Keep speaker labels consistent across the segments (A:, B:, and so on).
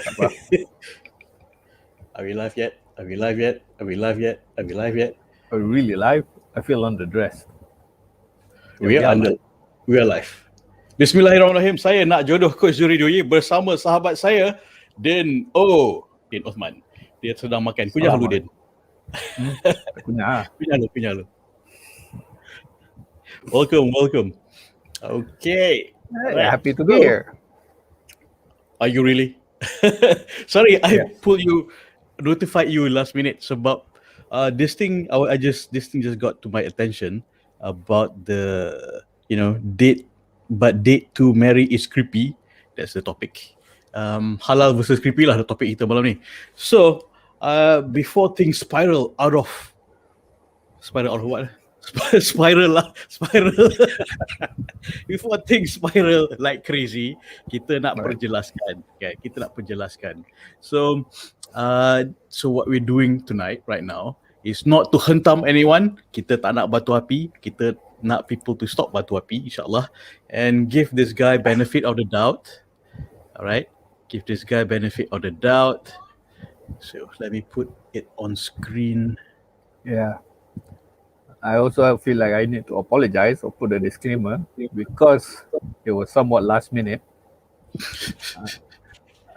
A: Apa?
B: Are we live yet? Are we live yet? Are we live yet? Are we live yet?
A: Are we really live? I feel underdressed.
B: We are live. Bismillahirrahmanirrahim. Saya nak jodoh Coach Juri Doi bersama sahabat saya Din Osman. Dia sedang makan. Kunyah dulu Din.
A: Kunyah.
B: Kunyah lu. Welcome. Okay.
A: Right. Happy to be here.
B: Are you really? Sorry, I notified you last minute sebab this thing just got to my attention about the date to marry is creepy. That's the topic. Halal versus creepy lah the topic kita malam ni. So before things spiral out of what? Spiral. Before things spiral like crazy, kita nak perjelaskan. Okay, kita nak perjelaskan. So what we're doing tonight, right now, is not to hentam anyone. Kita tak nak batu api. Kita nak people to stop batu api, insyaAllah, and give this guy benefit of the doubt. Alright, give this guy benefit of the doubt. So let me put it on screen.
A: Yeah. I also feel like I need to apologize or put a disclaimer because it was somewhat last minute.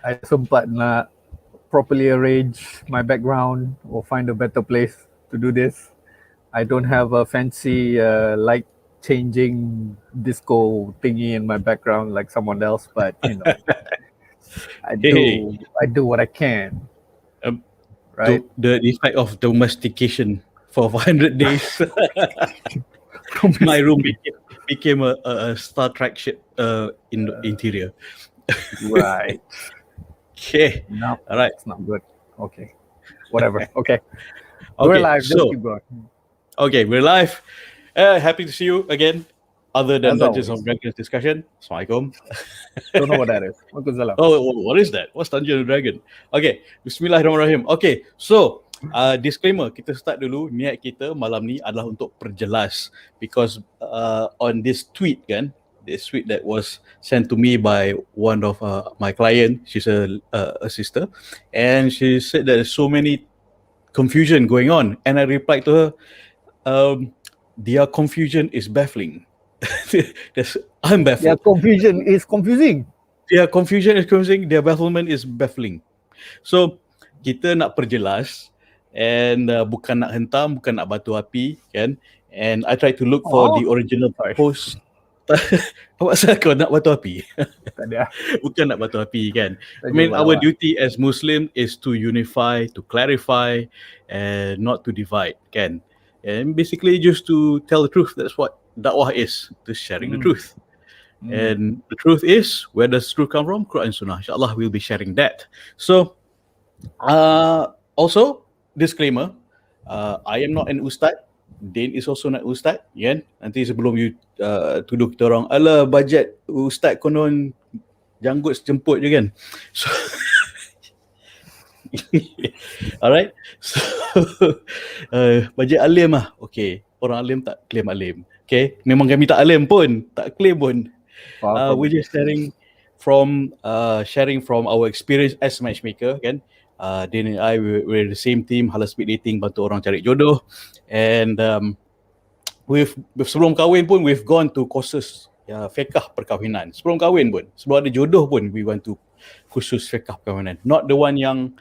A: I sempat nak properly arrange my background or find a better place to do this. I don't have a fancy light changing disco thingy in my background like someone else, but I do what I can. Right?
B: The effect of domestication. For 500 days, my room became a Star Trek ship in the interior.
A: Right.
B: Okay.
A: No,
B: all right.
A: It's not good. Okay. Whatever. Okay. We're live.
B: So,
A: keep going.
B: Okay, we're live. Happy to see you again. Other than Dungeons and Dragons discussion. Assalamualaikum.
A: Don't know what that is.
B: Oh, what is that? What's Dungeons and Dragons? Okay. Bismillahirrahmanirrahim. Okay. So, disclaimer, kita start dulu. Niat kita malam ni adalah untuk perjelas because on this tweet that was sent to me by one of my client, she's a sister, and she said there's so many confusion going on, and I replied to her, their confusion is baffling. I'm baffled.
A: Their confusion is confusing.
B: Their confusion is confusing. Their bafflement is baffling. So kita nak perjelas. And bukan nak hentam, bukan nak batu api, kan? And I try to look for the original post. Apa pasal kau nak batu api?
A: Tak ada.
B: Bukan nak batu api, kan? I mean, our duty as Muslim is to unify, to clarify, and not to divide, kan? And basically just to tell the truth. That's what dakwah is, to sharing the truth. And the truth is, where does truth come from? Quran and Sunnah. InsyaAllah, we'll be sharing that. So, also, disclaimer, I am not an ustaz. Din is also not ustaz, kan? Nanti sebelum you tuduh kita orang, alah bajet ustaz konon janggut jemput je kan. So alright. So bajet alim lah. Okay, orang alim tak claim alim. Okay, memang kami tak alim pun, tak claim pun. We're just sharing from our experience as matchmaker, kan? Din and I, we're the same team, halal speed dating, bantu orang cari jodoh. And sebelum kahwin pun, we've gone to courses fiqh perkahwinan. Sebelum kahwin pun, sebelum ada jodoh pun, we went to khusus fiqh perkahwinan. Not the one yang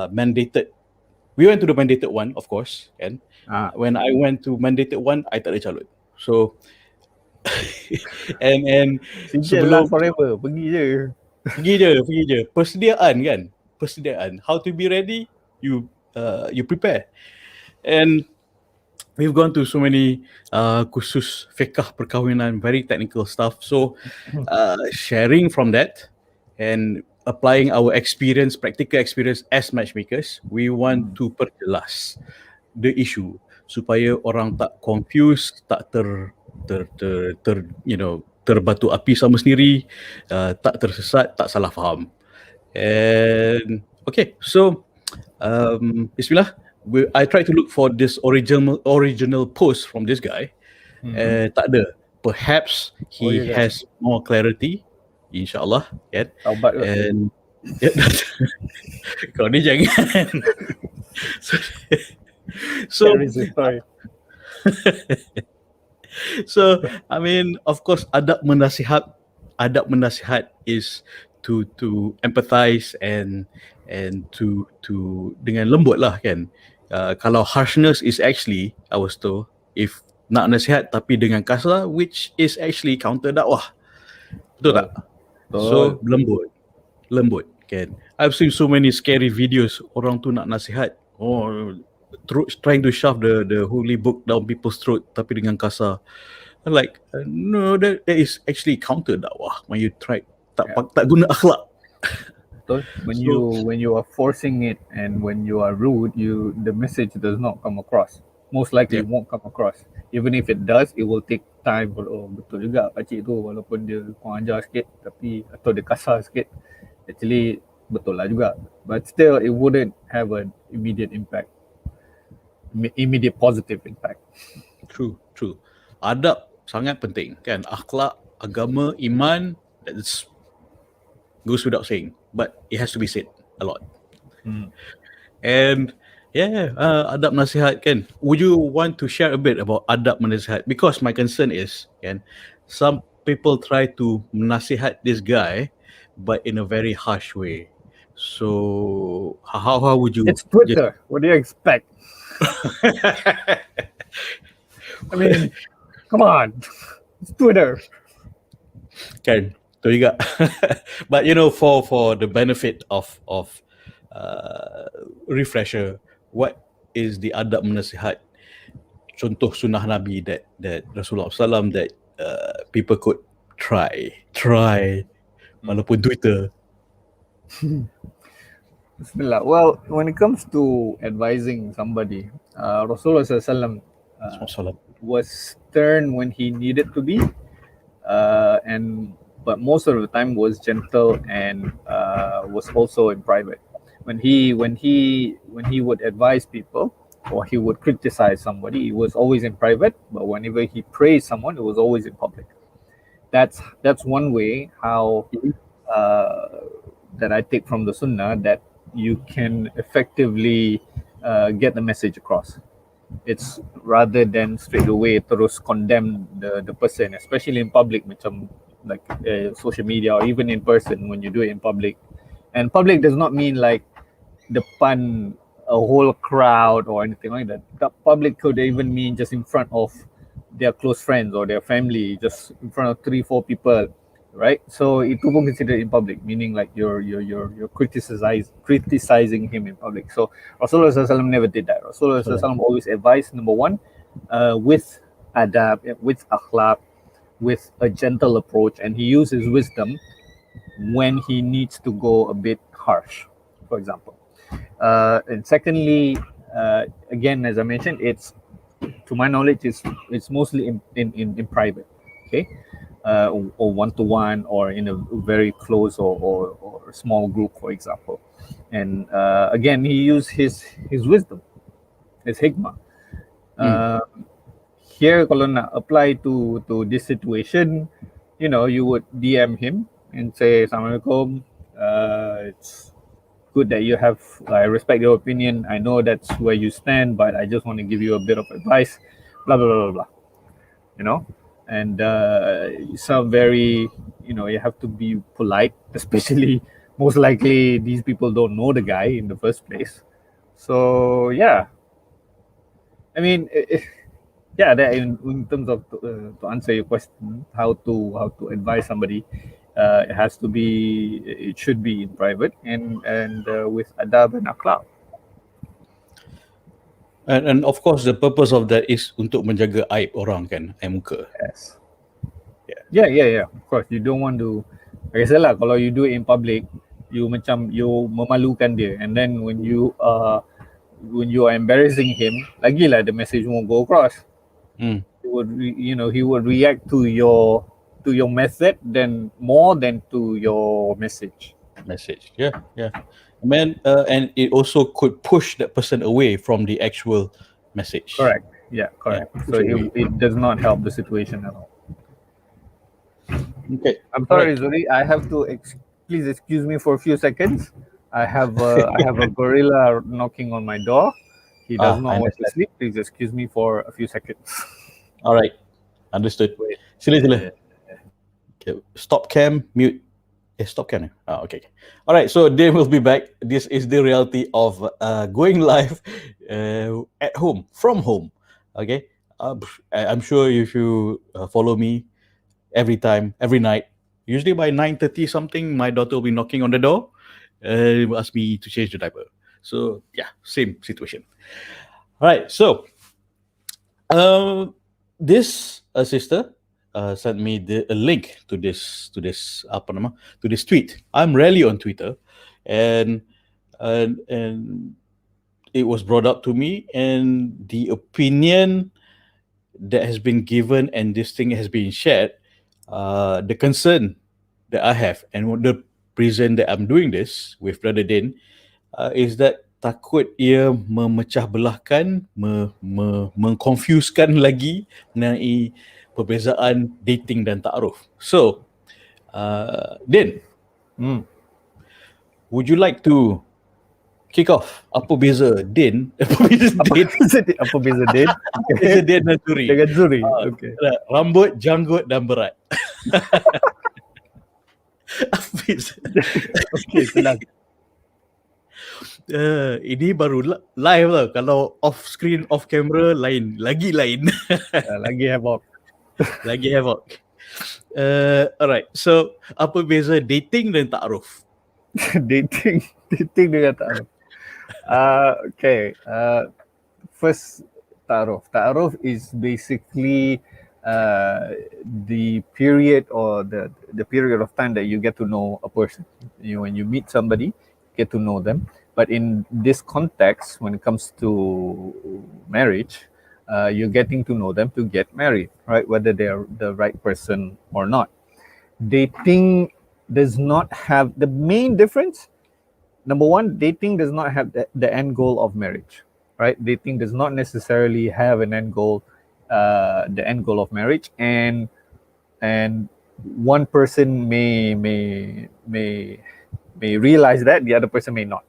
B: mandated. We went to the mandated one, of course. Kan? When I went to mandated one, I tak ada calon. So, and
A: sebelum forever, pergi je.
B: Persediaan kan? How to be ready, you prepare. And we've gone to so many khusus fiqh perkahwinan, very technical stuff. So sharing from that and applying our practical experience as matchmakers, we want to perjelas the issue supaya orang tak confused, tak terbatu api sama sendiri, tak tersesat, tak salah faham. And okay, so Bismillah. I tried to look for this original post from this guy. Tak ada. Perhaps he has more clarity, insyaAllah. And Ya, kau ni jangan. so, so
A: There is a story.
B: So I mean, of course, adab menasihat is to empathize and to dengan lembut lah kan. Kalau harshness is actually, I was told, if nak nasihat tapi dengan kasar, which is actually counter dakwah. Betul tak? So lembut kan. I've seen so many scary videos orang tu nak nasihat, trying to shove the holy book down people's throat tapi dengan kasar. Like no, that is actually counter dakwah when you try tak guna akhlak.
A: So when you are forcing it and when you are rude, the message does not come across. Most likely it won't come across. Even if it does, it will take time. Betul juga pakcik tu, walaupun dia kurang ajar sikit tapi atau dia kasar sikit, actually betul lah juga. But still, it wouldn't have an immediate impact, immediate positive impact.
B: True. Adab sangat penting kan. Akhlak, agama, iman, that's goes without saying, but it has to be said a lot. And adab nasihat kan. Would you want to share a bit about adab nasihat? Because my concern is kan, some people try to nasihat this guy but in a very harsh way. So how would you?
A: It's Twitter. What do you expect? I mean, come on. It's Twitter.
B: Kan, betul juga. But for the benefit of refresher, what is the adab nasihat? Contoh sunnah Nabi that Rasulullah SAW that people could try walaupun Twitter.
A: Bismillah. Well, when it comes to advising somebody, Rasulullah SAW was stern when he needed to be, but most of the time was gentle and was also in private. When he would advise people or he would criticize somebody, it was always in private. But whenever he praised someone, it was always in public. That's one way how that I take from the Sunnah that you can effectively get the message across. It's rather than straight away terus condemn the person, especially in public, macam like social media or even in person when you do it in public. And public does not mean like depan a whole crowd or anything like that. The public could even mean just in front of their close friends or their family, just in front of 3-4 people, right? So itu pun considered in public, meaning like you're criticizing him in public. So Rasulullah SAW never did that. Rasulullah SAW always advised, number one, with adab, with akhlaq, with a gentle approach, and he uses wisdom when he needs to go a bit harsh, for example. And secondly, again, as I mentioned, it's, to my knowledge, it's mostly in private, okay, or one-to-one, or in a very close or small group, for example. And again, he used his wisdom, his hikmah. Here, kalau nak apply to this situation, you would DM him and say, Assalamualaikum, it's good that you have, I respect your opinion. I know that's where you stand, but I just want to give you a bit of advice, blah, blah, blah, blah. And you sound very, you have to be polite, especially most likely these people don't know the guy in the first place. So, yeah. I mean, that in terms of, to answer your question, how to advise somebody, it should be in private and with adab and akhlaq.
B: And of course the purpose of that is untuk menjaga aib orang kan, aib muka.
A: Yes. Yeah. Of course, you don't want to, like I said lah, kalau you do it in public, you memalukan dia, and then when you are embarrassing him, lagilah the message won't go across. He would react to your method more than to your message.
B: Yeah. And it also could push that person away from the actual message.
A: Correct. Yeah, correct. So it does not help the situation at all.
B: Okay.
A: I'm sorry, Zuri. I have to please excuse me for a few seconds. I have a gorilla knocking on my door. He does not
B: I
A: want to
B: understand.
A: sleep. Please excuse me for a few seconds.
B: All right, understood.
A: Wait.
B: Sila. Okay. Stop cam, mute. Stop cam. Okay. All right, so Dave will be back. This is the reality of going live at home, from home. Okay. I'm sure if you follow me every time, every night, usually by 9:30 something, my daughter will be knocking on the door, will ask me to change the diaper. So yeah, same situation. All right, so this sister sent me a link to this apa nama, to this tweet. I'm rarely on Twitter, and and it was brought up to me, and the opinion that has been given and this thing has been shared, the concern that I have and the reason that I'm doing this with Brother Din is that takut ia memecah belahkan, mengconfusekan lagi mengenai perbezaan dating dan ta'aruf. So, Din, would you like to kick off? Apa beza Din? Apa beza Din?
A: Apa beza Din?
B: Apa beza Din dan Zuri?
A: Dengan Zuri. Okay.
B: Rambut, janggut dan berat. Apa beza?
A: Okay, senang.
B: Ini baru live lah. Kalau off screen, off camera, lain. Lagi lain.
A: Lagi havoc.
B: Lagi havoc. Alright, so apa beza dating dan ta'aruf?
A: dating dengan ta'aruf. Okay. First, ta'aruf. Ta'aruf is basically the period or the period of time that you get to know a person. When you meet somebody, get to know them. But in this context, when it comes to marriage, you're getting to know them to get married, right? Whether they're the right person or not. Dating does not have the main difference. Number one, dating does not have the end goal of marriage, right? Dating does not necessarily have an end goal, the end goal of marriage, and one person may realize that, the other person may not.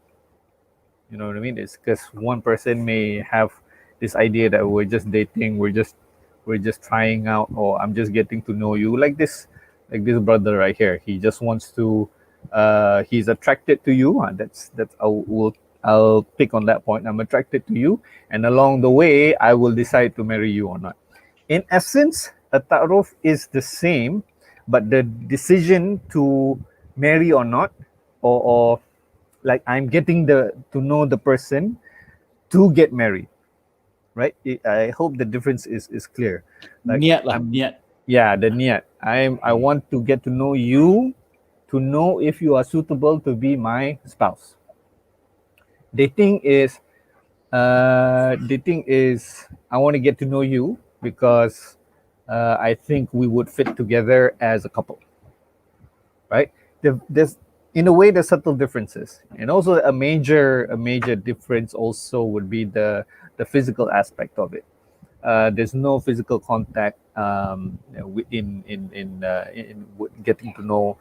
A: You know what I mean? It's because one person may have this idea that we're just dating, we're just trying out, or I'm just getting to know you, like this brother right here. He just wants to, he's attracted to you. That's I'll pick on that point. I'm attracted to you, and along the way, I will decide to marry you or not. In essence, a ta'aruf is the same, but the decision to marry or not, or like I'm getting to know the person to get married, right? I hope the difference is clear. Like,
B: Niat lah, niat.
A: Yeah, the niat. I want to get to know you, to know if you are suitable to be my spouse. Dating is I want to get to know you because I think we would fit together as a couple, right? There's in a way, there's subtle differences, and also a major difference also would be the physical aspect of it. There's no physical contact in getting to know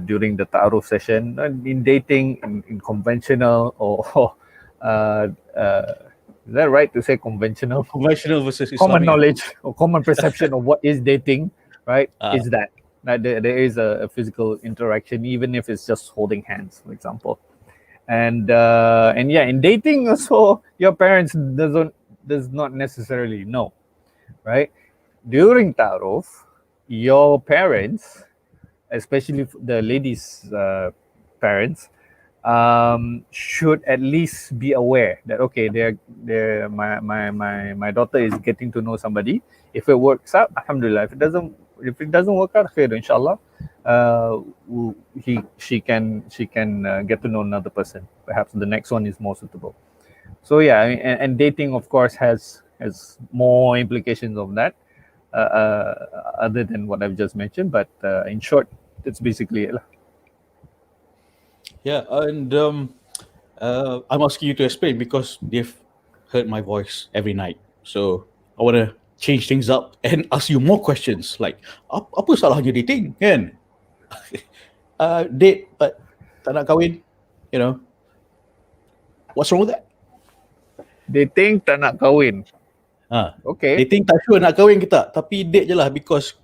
A: during the ta'aruf session. In dating, in conventional or is that right to say conventional?
B: Conventional versus Islamik.
A: Common knowledge or common perception of what is dating, right? Is that there is a physical interaction, even if it's just holding hands, for example. And yeah, in dating also, your parents does not necessarily know, right? During ta'aruf, your parents, especially the ladies' parents, should at least be aware that okay, my daughter is getting to know somebody. If it works out, alhamdulillah. If it doesn't work out, khair, inshallah, she can get to know another person. Perhaps the next one is more suitable. So yeah, and dating, of course, has more implications of that, other than what I've just mentioned. But in short, that's basically it.
B: Yeah, and I'm asking you to explain because they've heard my voice every night. So I want to change things up and ask you more questions like apa salahnya dating, kan? date but tak nak kahwin, you know, what's wrong with that?
A: Dating tak nak kahwin. Okay.
B: Dating tak sure nak kahwin ke tak, tapi date je lah because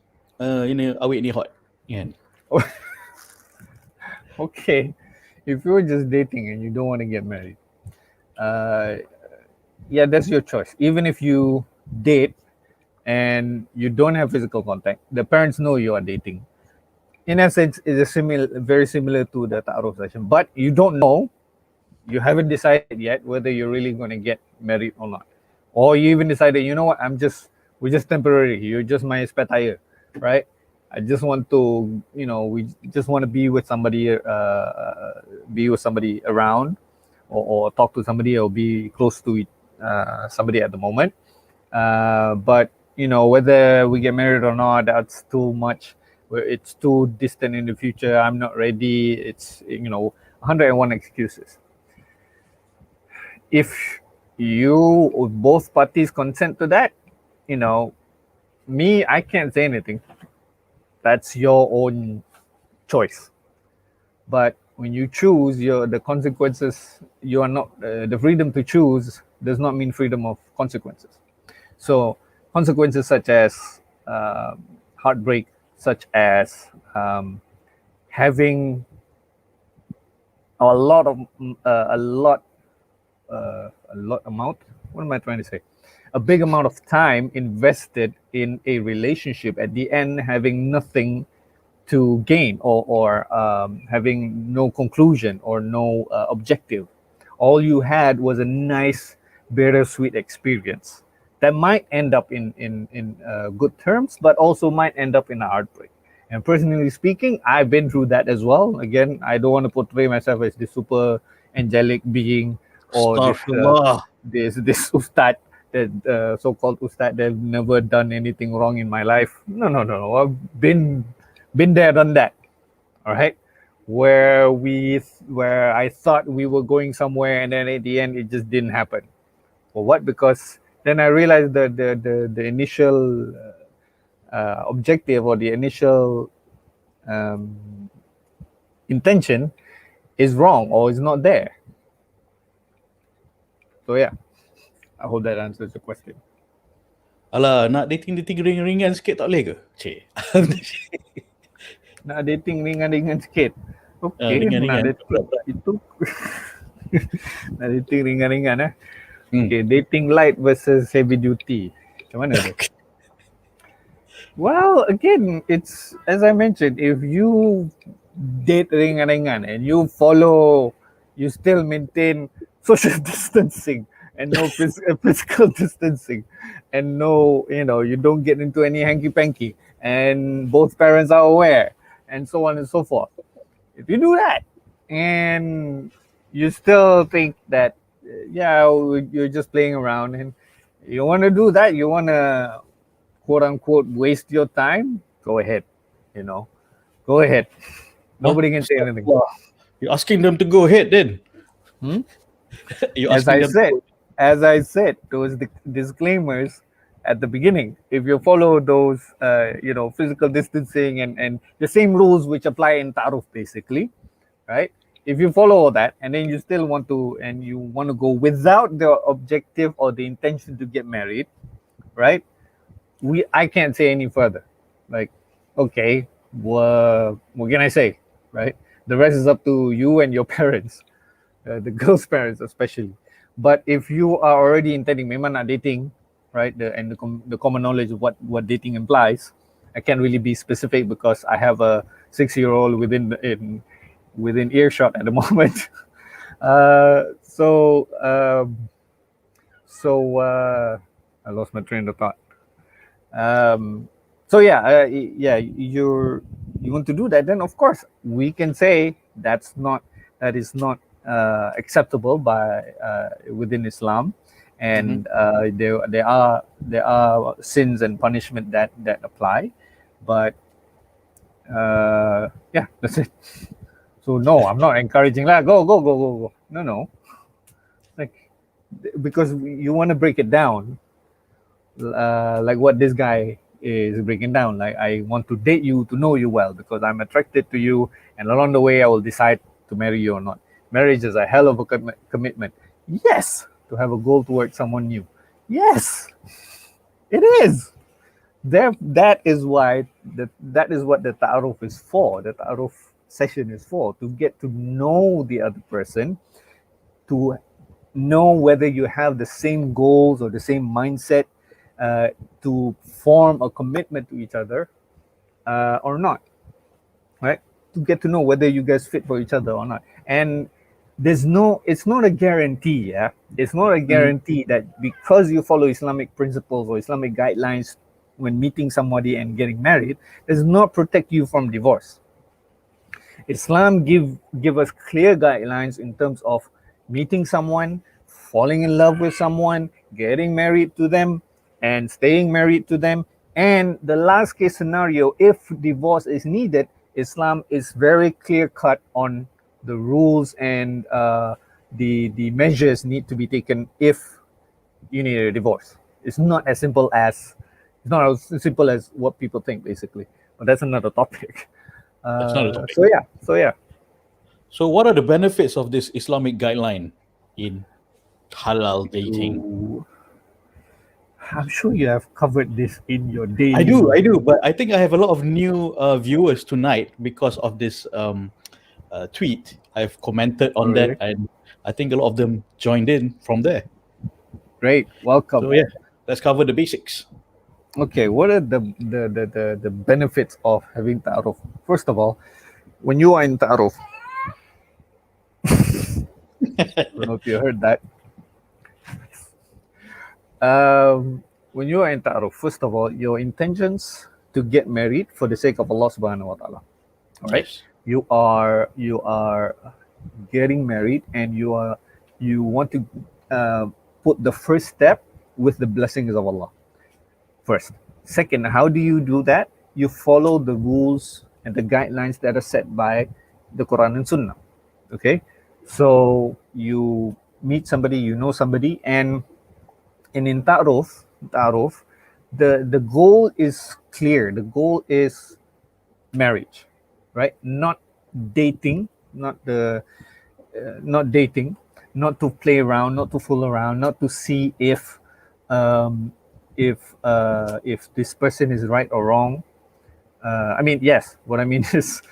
B: ini awet ni hot, kan?
A: Okay. If you're just dating and you don't want to get married, yeah, that's your choice. Even if you date and you don't have physical contact, the parents know you are dating. In essence, it's very similar to the ta'aruf session. But you don't know, you haven't decided yet whether you're really going to get married or not. Or you even decided, you know what, we're just temporary. You're just my spare tire, right? I just want to, we just want to be with somebody around, or talk to somebody, or be close to somebody at the moment. But whether we get married or not, that's too much. It's too distant in the future. I'm not ready. It's 101 excuses. If you or both parties consent to that, I can't say anything. That's your own choice. But when you choose, the consequences, you are not the freedom to choose does not mean freedom of consequences. So consequences such as heartbreak, such as having a big amount of time invested in a relationship, at the end having nothing to gain, or having no conclusion or no objective. All you had was a nice bittersweet experience that might end up in good terms, but also might end up in a heartbreak. And personally speaking, I've been through that as well. Again, I don't want to portray myself as this super angelic being, or this ustad, that so-called ustad that never done anything wrong in my life. No. I've been there, done that. All right, where I thought we were going somewhere, and then at the end it just didn't happen. For what? Because then I realized that the initial objective, or the initial intention is wrong, or is not there. So yeah, I hope that answers the question.
B: Alah, nak dating ringan-ringan sikit tak boleh ke? Cik.
A: Nak dating ringan-ringan sikit. Okay,
B: ringan-ringan.
A: Itu nak dating ringan-ringan. Okay, dating light versus heavy duty. Macam mana tu? Well, again, it's as I mentioned, if you date ringan-ringan and you still maintain social distancing and no physical distancing, and no, you don't get into any hanky-panky, and both parents are aware, and so on and so forth. If you do that and you still think that, you're just playing around, and you want to do that, you want to quote unquote waste your time, go ahead. Go ahead. Nobody can say anything.
B: You're asking them to go ahead then.
A: As I said, those disclaimers at the beginning, if you follow those physical distancing and the same rules which apply in ta'aruf, basically, right? If you follow all that, and then you still want to go without the objective or the intention to get married, right? I can't say any further. Like, okay, what can I say, right? The rest is up to you and your parents, the girl's parents especially. But if you are already intending, memang nak dating, right? The common knowledge of what dating implies, I can't really be specific because I have a 6-year-old within earshot at the moment. So I lost my train of thought. You want to do that, then of course we can say that is not acceptable by within Islam, and there are sins and punishment that apply, but that's it. So no, I'm not encouraging that. Go. No. Like, because you want to break it down, like what this guy is breaking down. Like, I want to date you to know you well because I'm attracted to you, and along the way I will decide to marry you or not. Marriage is a hell of a commitment. Yes, to have a goal towards someone new. Yes, it is. That is why that is what the ta'aruf is for. The ta'aruf session is for, to get to know the other person, to know whether you have the same goals or the same mindset, to form a commitment to each other or not, right? To get to know whether you guys fit for each other or not. And it's not a guarantee, yeah? It's not a guarantee that because you follow Islamic principles or Islamic guidelines when meeting somebody and getting married, does not protect you from divorce. Islam give us clear guidelines in terms of meeting someone, falling in love with someone, getting married to them, and staying married to them. And the last case scenario, if divorce is needed, Islam is very clear cut on the rules and the measures need to be taken if you need a divorce. It's not as simple as what people think, basically. But that's another topic.
B: That's not a topic.
A: So yeah.
B: So what are the benefits of this Islamic guideline in halal dating?
A: I'm sure you have covered this in your daily.
B: I do, but I think I have a lot of new viewers tonight because of this tweet. I've commented on that, and I think a lot of them joined in from there.
A: Great, welcome.
B: So yeah, let's cover the basics.
A: Okay, what are the benefits of having ta'aruf? First of all, when you are in ta'aruf, I don't know if you heard that. When you are in ta'aruf, first of all, your intentions to get married for the sake of Allah subhanahu wa ta'ala. All right? Yes. You are getting married, and you want to put the first step with the blessings of Allah. First. Second, how do you do that? You follow the rules and the guidelines that are set by the Quran and Sunnah. Okay? So you meet somebody, you know somebody, and in ta'aruf, the goal is clear. The goal is marriage, right? Not dating, not dating, not to play around, not to fool around, not to see if this person is right or wrong. I mean, yes. What I mean is,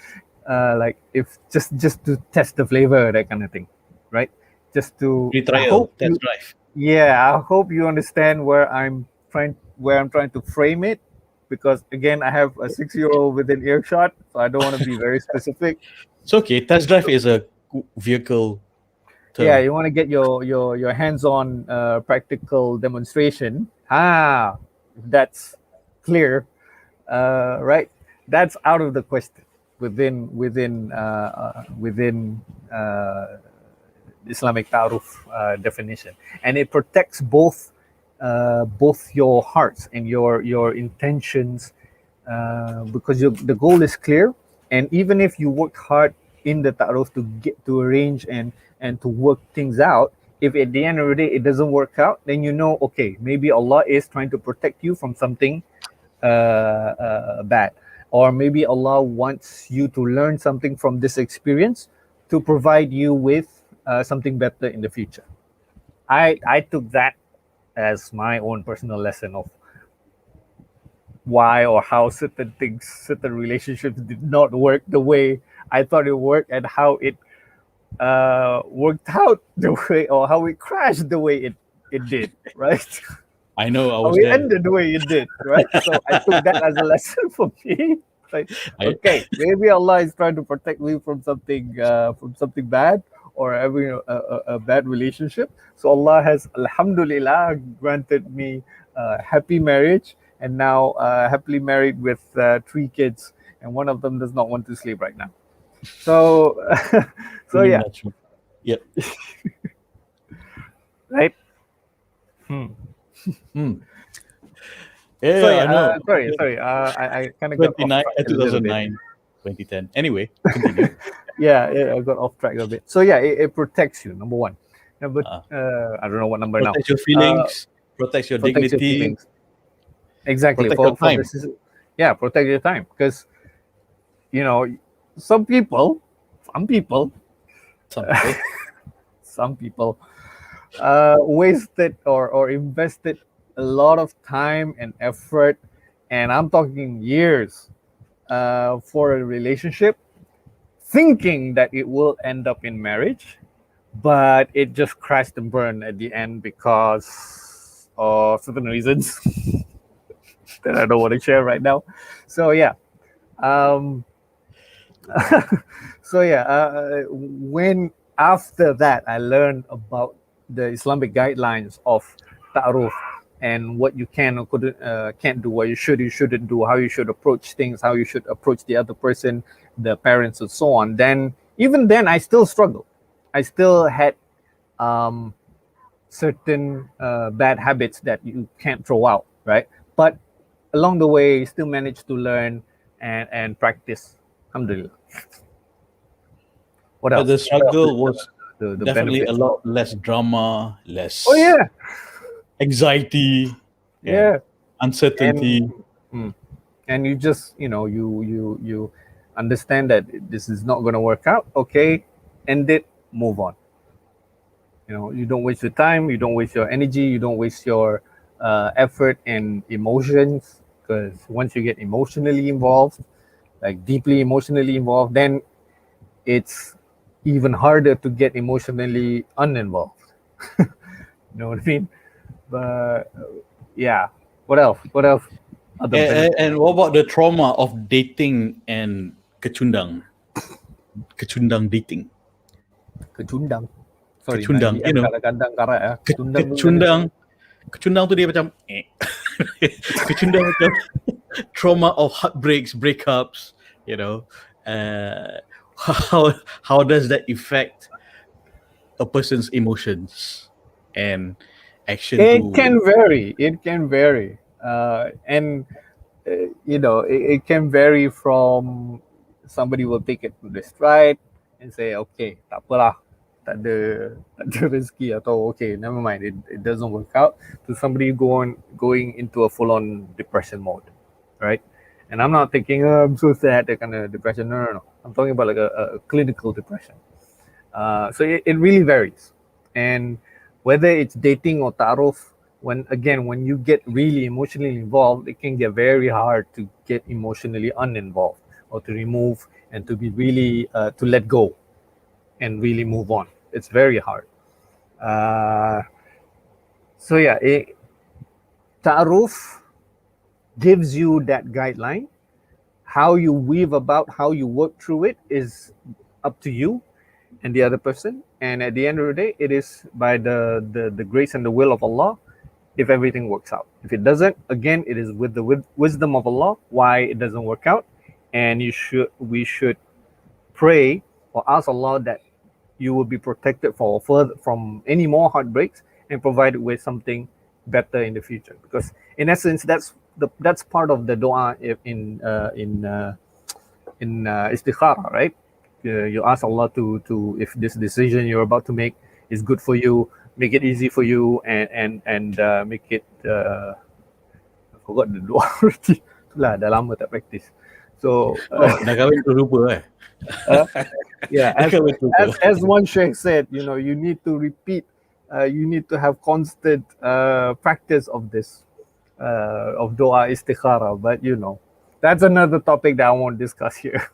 A: like, if just to test the flavor, that kind of thing, right? Just to
B: retrial, test drive.
A: Yeah, I hope you understand where I'm trying to frame it, because again, I have a 6-year-old within earshot, so I don't want to be very specific.
B: It's okay. Test drive is a vehicle term.
A: Yeah, you want to get your hands-on practical demonstration. That's clear, right? That's out of the question within Islamic ta'aruf definition, and it protects both your hearts and your intentions, because the goal is clear. And even if you work hard in the ta'aruf to get to arrange and to work things out, if at the end of the day it doesn't work out, then you know, okay, maybe Allah is trying to protect you from something bad, or maybe Allah wants you to learn something from this experience to provide you with something better in the future. I took that as my own personal lesson of why or how certain relationships did not work the way I thought it worked, and how it worked out the way, or how it crashed the way it did, right?
B: I know, I was
A: how it
B: there.
A: ended the way it did, right? So I took that as a lesson for me. Like, okay, maybe Allah is trying to protect me from something bad, or having a bad relationship. So Allah has, alhamdulillah, granted me a happy marriage, and now happily married with 3 kids, and one of them does not want to sleep right now. So, yeah.
B: Yep.
A: Right?
B: Yeah,
A: so,
B: I know.
A: Sorry. I kind of got
B: 2009, 2010. Anyway, continue.
A: yeah, I got off track a bit. So yeah, it protects you. Number one. Number I don't know what number now.
B: Protects your feelings, protects your dignity.
A: Exactly.
B: Protect your
A: For
B: time.
A: this is, yeah, protect your time, because you know some people, some people,
B: Some people.
A: some people wasted or invested a lot of time and effort, and I'm talking years, for a relationship, thinking that it will end up in marriage, but it just crashed and burned at the end because of certain reasons that I don't want to share right now. So yeah, um, so yeah, when after that I learned about the Islamic guidelines of ta'aruf and what you can or couldn't, can't do, what you shouldn't do, how you should approach things, how you should approach the other person, the parents, and so on. Then even then, I still struggled. I still had um, certain bad habits that you can't throw out, right? But along the way, still managed to learn and practice. Alhamdulillah. What
B: But
A: else?
B: the
A: What else is
B: struggle was
A: the
B: definitely a
A: benefits?
B: lot less drama,
A: Oh
B: less
A: yeah,
B: anxiety, and
A: yeah, and
B: uncertainty.
A: mm, and you just you understand that this is not going to work out. Okay, end it, move on. You don't waste your time, you don't waste your energy, you don't waste your effort and emotions, because once you get emotionally involved, like deeply emotionally involved, then it's even harder to get emotionally uninvolved. You know what I mean? But yeah, what else? What else? Other benefits?
B: And what about the trauma of dating and kecundang? Kecundang dating.
A: Kecundang. Sorry,
B: Kecundang,
A: Najib kadang-kadang karat ya. Kecundang tu macam mana?
B: kecundang. Kecundang tu dia macam kecundang macam trauma of heartbreaks, breakups, you know. Uh, how does that affect a person's emotions and action
A: It
B: to
A: can vary. It can vary. And it can vary from somebody will take it to the stride and say, okay, tak apalah, tak ada rezeki, atau okay, never mind, it doesn't work out, to somebody going into a full on depression mode, right? And I'm not thinking, oh, I'm so sad, that kind of depression. No, no, no. I'm talking about like a clinical depression. So it really varies. And whether it's dating or ta'aruf, when you get really emotionally involved, it can get very hard to get emotionally uninvolved, or to remove and to be really to let go and really move on. It's very hard. Uh, so yeah, ta'aruf gives you that guideline. How you weave about, how you work through it is up to you and the other person. And at the end of the day, it is by the grace and the will of Allah if everything works out. If it doesn't, again, it is with the wisdom of Allah why it doesn't work out. And we should pray or ask Allah that you will be protected from any more heartbreaks and provided with something better in the future. Because in essence, that's part of the dua in istikhara, right? You ask Allah to if this decision you're about to make is good for you, make it easy for you, and make it. I forgot the dua already. Itulah dah lama tak practice. So
B: oh dah kahwin tu lupa
A: yeah,
B: dah kahwin tu lupa.
A: as one sheikh said, you need to repeat. You need to have constant practice of this of dua istikhara. But that's another topic that I won't discuss here.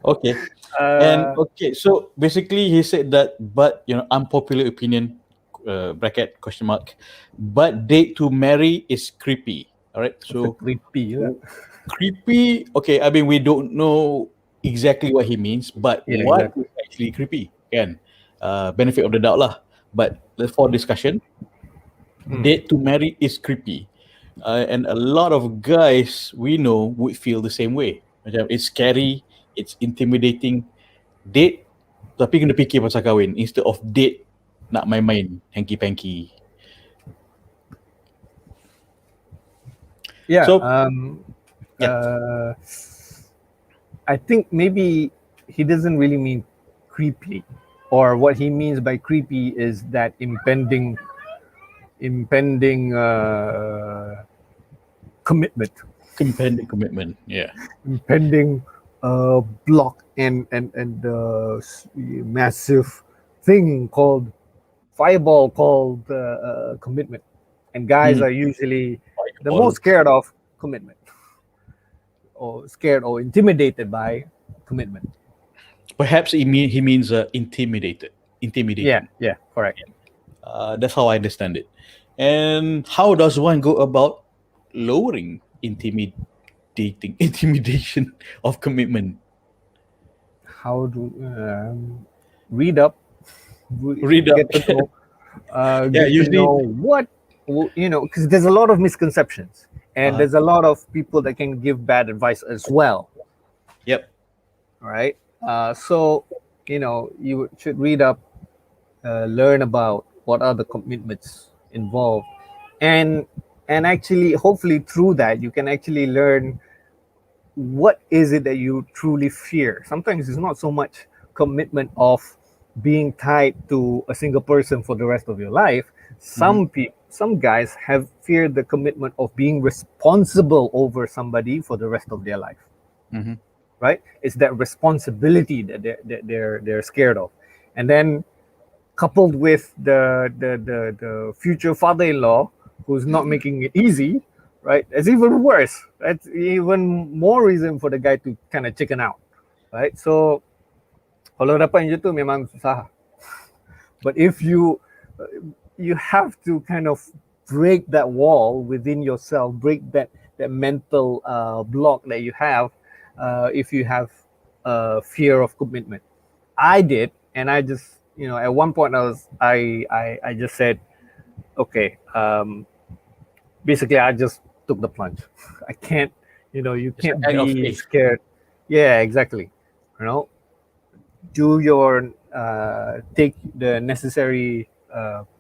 B: Okay. And okay, so basically he said that, but unpopular opinion, bracket question mark, but date to marry is creepy. All right, so
A: Creepy.
B: creepy. Okay, I mean we don't know exactly what he means, but
A: Yeah,
B: what
A: exactly.
B: is actually creepy? Can benefit of the doubt lah. But for discussion, date to marry is creepy, and a lot of guys we know would feel the same way. Macam it's scary, it's intimidating. Date tapi kena fikir pasal kahwin instead of date nak main-main hanky-panky.
A: Yeah.
B: So
A: I think maybe he doesn't really mean creepy, or what he means by creepy is that impending impending commitment,
B: Impending commitment. Yeah.
A: impending block and massive thing called fireball called commitment. And guys are usually the
B: Fireball.
A: most scared of commitment, or scared or intimidated by commitment.
B: Perhaps he means intimidated. Intimidating.
A: Yeah, correct.
B: That's how I understand it. And how does one go about lowering intimidation of commitment?
A: How do read up,
B: Read up.
A: get to know,
B: Yeah,
A: get to
B: usually-
A: know what because there's a lot of misconceptions, and there's a lot of people that can give bad advice as well.
B: Yep.
A: All right. So you should read up, learn about what are the commitments involved, and actually, hopefully, through that, you can actually learn what is it that you truly fear. Sometimes it's not so much commitment of being tied to a single person for the rest of your life. Some guys have feared the commitment of being responsible over somebody for the rest of their life.
B: Mhm.
A: Right? It's that responsibility that they're scared of, and then coupled with the future father-in-law who's not making it easy, right? It's even worse. That's even more reason for the guy to kind of chicken out, right? So kalau dapat yang tu memang susah. But if you have to kind of break that wall within yourself, break that mental block that you have, if you have fear of commitment. I did, and I just at one point I just said, okay, basically I just took the plunge. I can't, you can't
B: act of
A: be
B: faith.
A: scared. Yeah, exactly. Do your take the necessary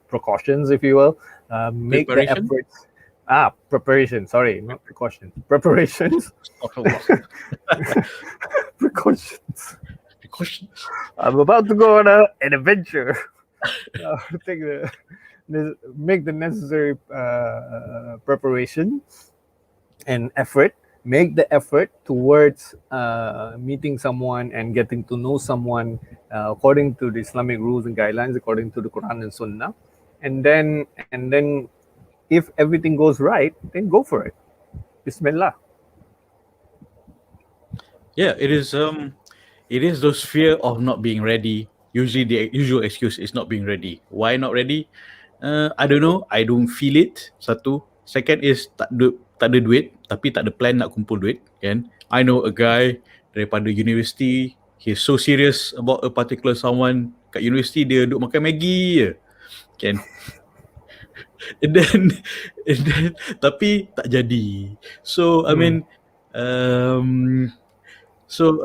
A: precautions, if you will. Make the
B: Preparation?
A: efforts. Preparation. Sorry, not precautions. Preparations. Precautions.
B: Precautions.
A: I'm about to go on an adventure. Make the necessary preparation and effort. Make the effort towards meeting someone and getting to know someone according to the Islamic rules and guidelines, according to the Quran and Sunnah. And then if everything goes right, then go for it. Bismillah.
B: Yeah, it is those fear of not being ready. Usually the usual excuse is not being ready. Why not ready? I don't know. I don't feel it. Satu. Second is tak ada duit, tapi tak ada plan nak kumpul duit, kan? I know a guy daripada university. He's so serious about a particular someone. Kat university dia duduk makan Maggi je, kan? And then tapi tak jadi. So I mean so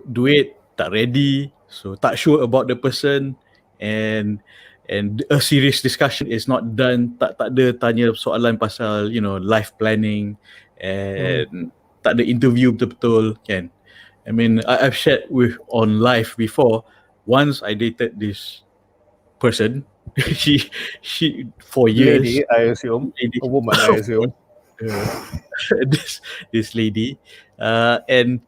B: duit tak ready, so tak sure about the person, and a serious discussion is not done. Tak ada tanya soalan pasal life planning, and tak ada interview betul-betul, kan? I mean, I've shared on live before. Once I dated this person, she for years.
A: Lady, I assume. A woman, I assume.
B: This lady, and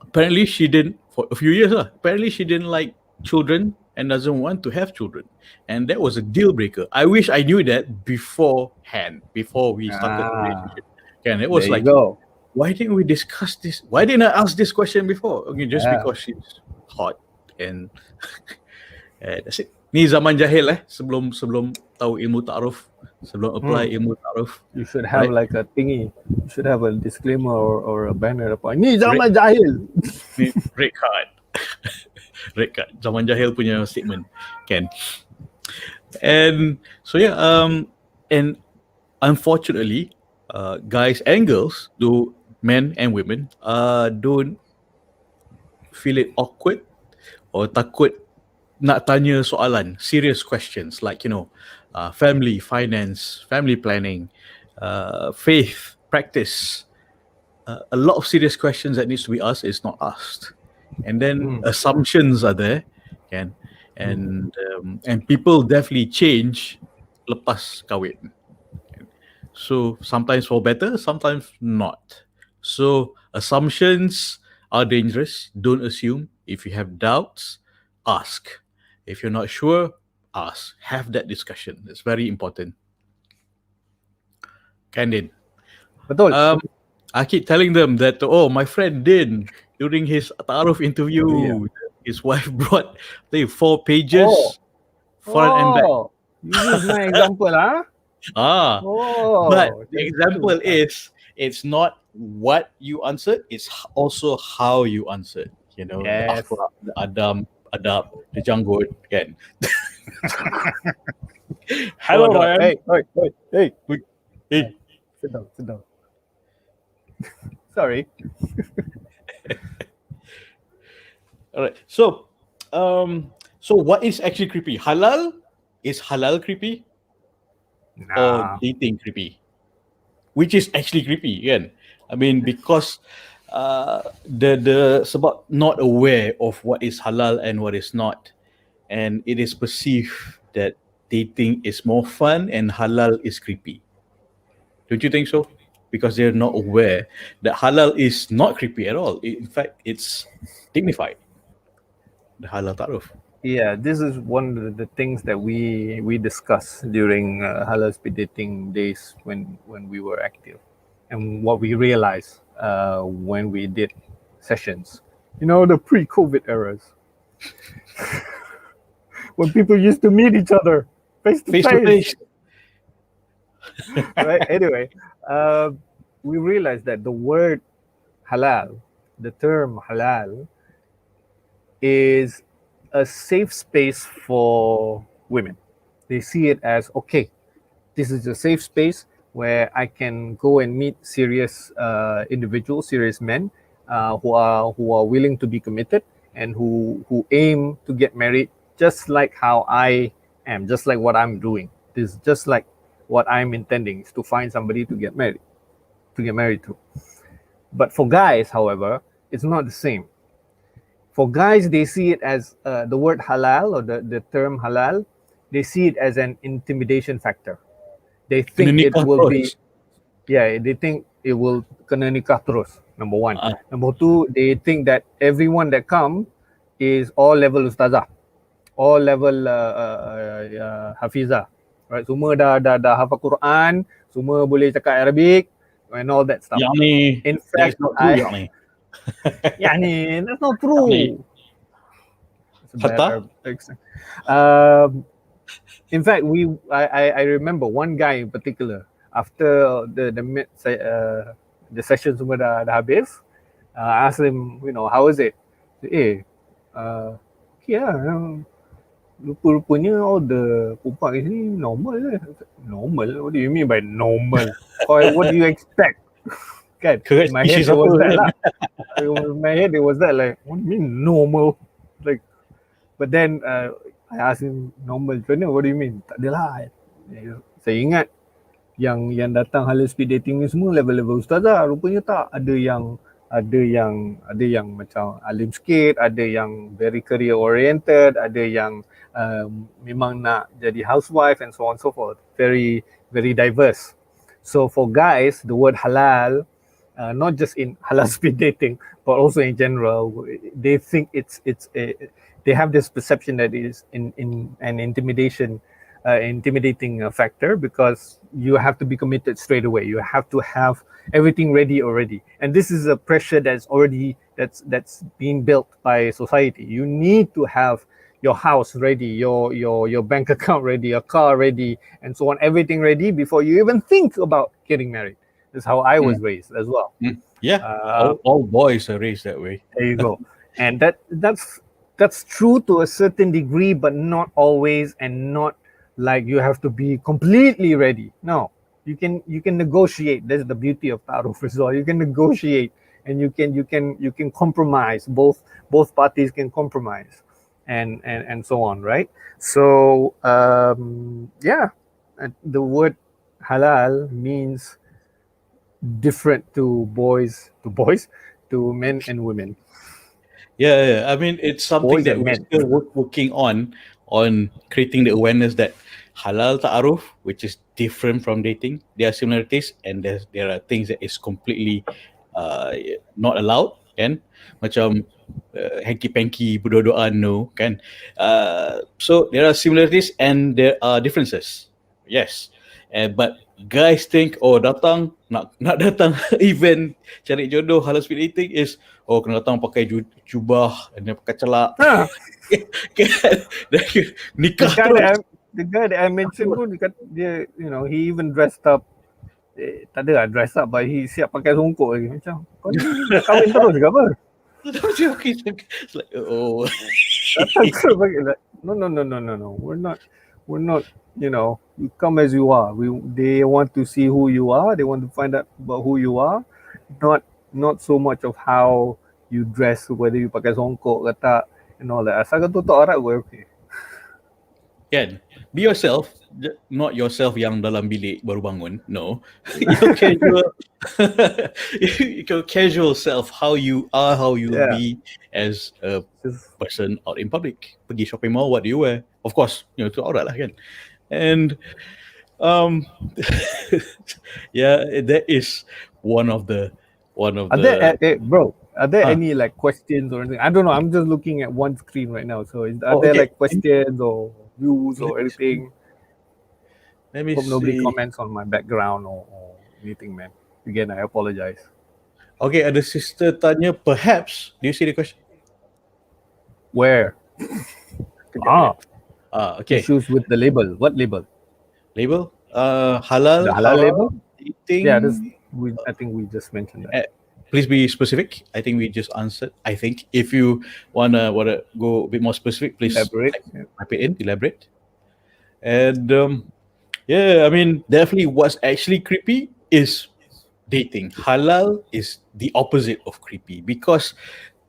B: apparently she didn't, for a few years apparently she didn't like children and doesn't want to have children, and that was a deal breaker. I wish I knew that beforehand, before we started the relationship. And it was
A: There
B: like,
A: you go.
B: why didn't we discuss this? Why didn't I ask this question before? Okay, just because she's hot and that's it. Ni zaman jahil sebelum tahu ilmu ta'aruf, sebelum apply ilmu ta'aruf.
A: You should have like a thingy. You should have a disclaimer or a banner upon. Ni zaman jahil.
B: Red card. Red card. Zaman jahil punya statement, kan? And so and unfortunately, guys and girls, men and women, don't feel it awkward or takut nak tanya soalan, serious questions like family, finance, family planning, faith, practice. A lot of serious questions that needs to be asked is not asked, and then assumptions are there, and people definitely change lepas kahwin. So sometimes for better, sometimes not. So assumptions are dangerous. Don't assume. If you have doubts, ask. If you're not sure, ask. Have that discussion. It's very important. Candid.
A: Betul.
B: I keep telling them that, oh, my friend Din, during his ta'aruf interview, his wife brought, I think, 4 pages, front and back.
A: You use my example, huh?
B: But the
A: that's
B: example
A: true.
B: is, it's not what you answered, it's also how you answered. You know, the
A: Yes.
B: akhlak, the adab, the janggut, kan? Hello, Ryan.
A: Hey.
B: Hey.
A: Sit down. Sorry.
B: All right. So what is actually creepy? Halal? Is halal creepy? Or dating creepy? Which is actually creepy, kan? I mean, because the sebab not aware of what is halal and what is not, and it is perceived that dating is more fun and halal is creepy. Don't you think so? Because they're not aware that halal is not creepy at all. In fact, it's dignified. The halal ta'aruf.
A: Yeah, this is one of the things that we discussed during halal speed dating days when we were active, and what we realized when we did sessions. You know, the pre-COVID eras, when people used to meet each other face to face. Right. Anyway, we realized that the word halal, the term halal, is a safe space for women. They see it as, okay, this is a safe space where I can go and meet serious individuals, serious men who are willing to be committed and who aim to get married, just like how I am, just like what I'm doing. This is just like what I'm intending, is to find somebody to get married to. But for guys, however, it's not the same. For guys, they see it as the word halal, or the term halal, they see it as an intimidation factor. They think it will be, they think it will kena nikah terus, number one. Number two, they think that everyone that come is all level ustazah, all level hafizah, right? Semua dah hafal Quran, semua boleh cakap Arabic and all that stuff.
B: In fact, not true,
A: that's not true. In fact, I remember one guy in particular, after the session semua dah habis, I asked him, how is it? Okay lah. Rupa-rupanya all the perempuan kat sini normal je. Normal? What do you mean by normal? What do you expect? Kan? In my head, it was that lah. In my head, it was that, like, what do you mean normal? Like, but then I asked him, normal macam mana? What do you mean? Tak adalah. Saya ingat yang datang halal speed dating ni semua level-level ustazah. Rupanya tak. Ada yang macam alim sikit, ada yang very career oriented, ada yang memang nak jadi housewife, and so on and so forth. Very, very diverse. So for guys, the word halal, not just in halal speed dating, but also in general, they think they have this perception that it is in an intimidating factor, because you have to be committed straight away. You have to have everything ready already, and this is a pressure that's being built by society. You need to have your house ready, your bank account ready, your car ready, and so on, everything ready before you even think about getting married. That's how I was raised as well.
B: All boys are raised that way.
A: There you go. And that's true to a certain degree, but not always, and not like you have to be completely ready. No, you can negotiate. That's the beauty of ta'aruf as well. You can negotiate, and you can compromise. Both parties can compromise, and so on, right? So the word halal means different to boys, to men and women.
B: Yeah. I mean, it's something that we're still working on creating the awareness that halal ta'aruf, which is different from dating. There are similarities and there are things that is completely not allowed, kan? Macam hanky-panky, berdoa-doaan, no, kan? So there are similarities and there are differences. Yes. But guys think, oh datang, nak datang event cari jodoh halal speed dating is, oh kena datang pakai jubah dan pakai celak. Kan? Nikah terus.
A: The guy that I mentioned pun dia, you know, he even dressed up. Tak ada lah dress up, but he siap pakai songkok lagi. Macam, kau ni nak kahwin terus ke apa?
B: It's like, oh.
A: Datang terus pakai, like, no. We're not, you know, you come as you are. They want to see who you are. They want to find out about who you are. Not so much of how you dress, whether you pakai songkok ke tak, and all that. Asal kau tutup aurat gue, okay.
B: Kan? Be yourself, not yourself yang dalam bilik baru bangun. No. Your casual, your casual self, how you are, how you be as a person out in public. Pergi shopping mall, what do you wear? Of course, you know, tu aurat lah kan. And yeah, that is one of the
A: bro, are there any like questions or anything? I don't know. I'm just looking at one screen right now. So are there like questions or views or anything?
B: Let me
A: Hope nobody comments on my background or anything, man. Again, I apologize.
B: Okay, ada sister tanya, perhaps, do you see the question?
A: Where?
B: Okay.
A: Issues with the label. What label?
B: Label? Halal.
A: The halal label?
B: Eating.
A: Yeah, I think we just mentioned that.
B: Please be specific. I think we just answered. I think if you wanna go a bit more specific, please
A: elaborate.
B: Type it in. Elaborate. And yeah, I mean, definitely what's actually creepy is dating. Halal is the opposite of creepy because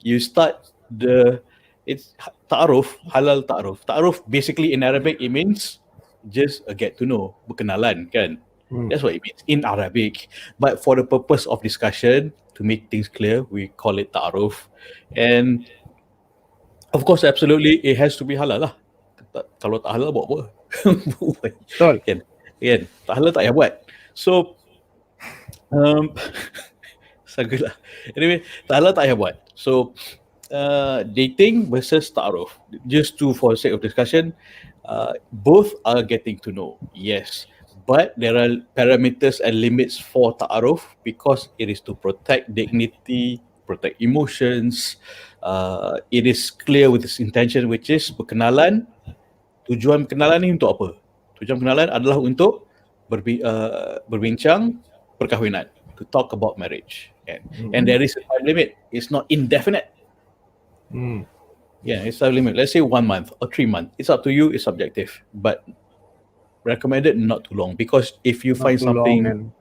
B: you start it's ta'aruf, halal ta'aruf. Ta'aruf basically in Arabic it means just a get to know, berkenalan kan. That's what it means in Arabic. But for the purpose of discussion, to make things clear, we call it ta'aruf. And of course, absolutely, it has to be halal lah. Kalau tak halal, buat apa?
A: Betul.
B: Kan? Tak halal tak payah buat. So, sagulah. Anyway, tak halal tak payah buat. So, dating versus ta'aruf. Just for the sake of discussion, both are getting to know. Yes. But there are parameters and limits for ta'aruf because it is to protect dignity, protect emotions. It is clear with its intention, which is berkenalan. Tujuan berkenalan ni untuk apa? Tujuan berkenalan adalah untuk berbincang perkahwinan, to talk about marriage. And there is a time limit. It's not indefinite. Yeah, it's a limit. Let's say 1 month or 3 months. It's up to you. It's subjective. But recommended not too long, because if you find something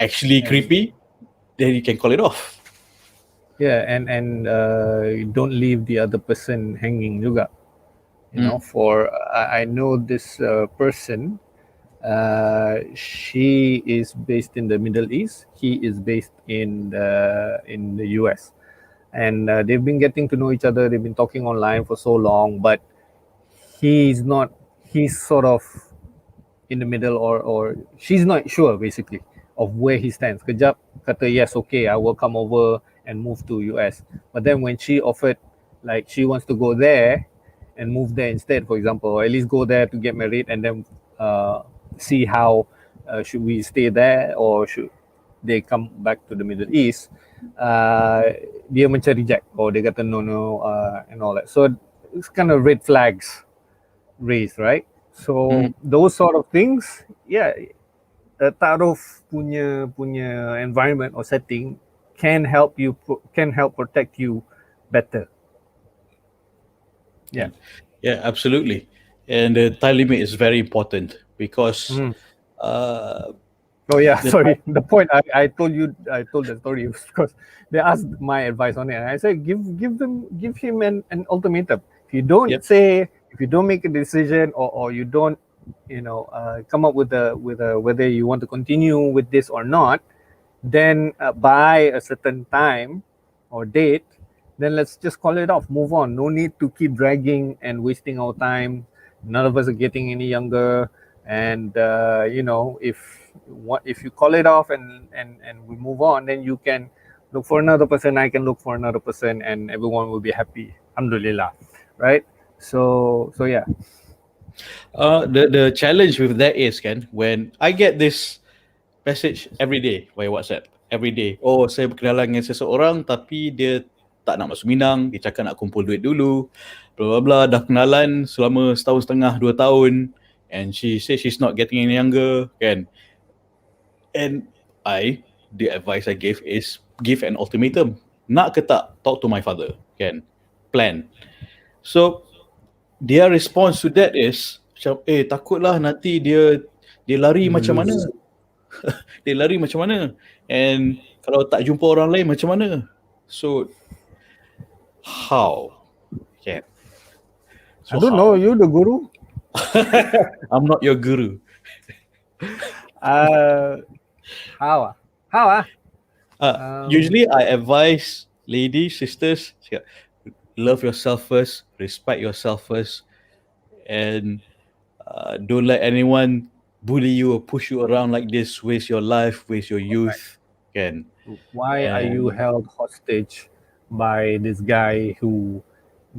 B: actually creepy, then you can call it off.
A: Yeah, and don't leave the other person hanging juga. You know, for I know this person. She is based in the Middle East. He is based in the US, and they've been getting to know each other. They've been talking online for so long, but he's sort of in the middle, or she's not sure basically of where he stands. Kejap kata yes, okay, I will come over and move to US. But then when she offered, like, she wants to go there and move there instead, for example, or at least go there to get married and then see how should we stay there or should they come back to the Middle East, dia macam reject, or dia kata no, and all that. So it's kind of red flags raised, right? So those sort of things, yeah, ta'aruf punya environment or setting can help protect you better. Yeah,
B: absolutely. And the time limit is very important because
A: the point I told the story was because they asked my advice on it, and I said give him an ultimatum. If you don't if you don't make a decision, or you don't, come up with a whether you want to continue with this or not, then by a certain time or date, then let's just call it off, move on. No need to keep dragging and wasting our time. None of us are getting any younger, and if you call it off and we move on, then you can look for another person, I can look for another person, and everyone will be happy, alhamdulillah, right? So yeah.
B: The challenge with that is kan, when I get this message every day via WhatsApp, every day, oh saya berkenalan dengan seseorang tapi dia tak nak masuk Minang, dia cakap nak kumpul duit dulu, bla bla bla, dah kenalan selama setahun setengah, 2 tahun, and she says she's not getting any younger, kan? And the advice I gave is give an ultimatum. Nak ke tak, talk to my father, kan? Plan. So their response to that is macam, takutlah nanti dia lari macam mana. Dia lari macam mana, and kalau tak jumpa orang lain macam mana. So how? Okay.
A: I don't know, you the guru.
B: I'm not your guru.
A: How?
B: Usually I advise ladies, sisters, love yourself first, respect yourself first, and don't let anyone bully you or push you around like this, waste your life, waste your youth. Kan?
A: Why are you held hostage by this guy who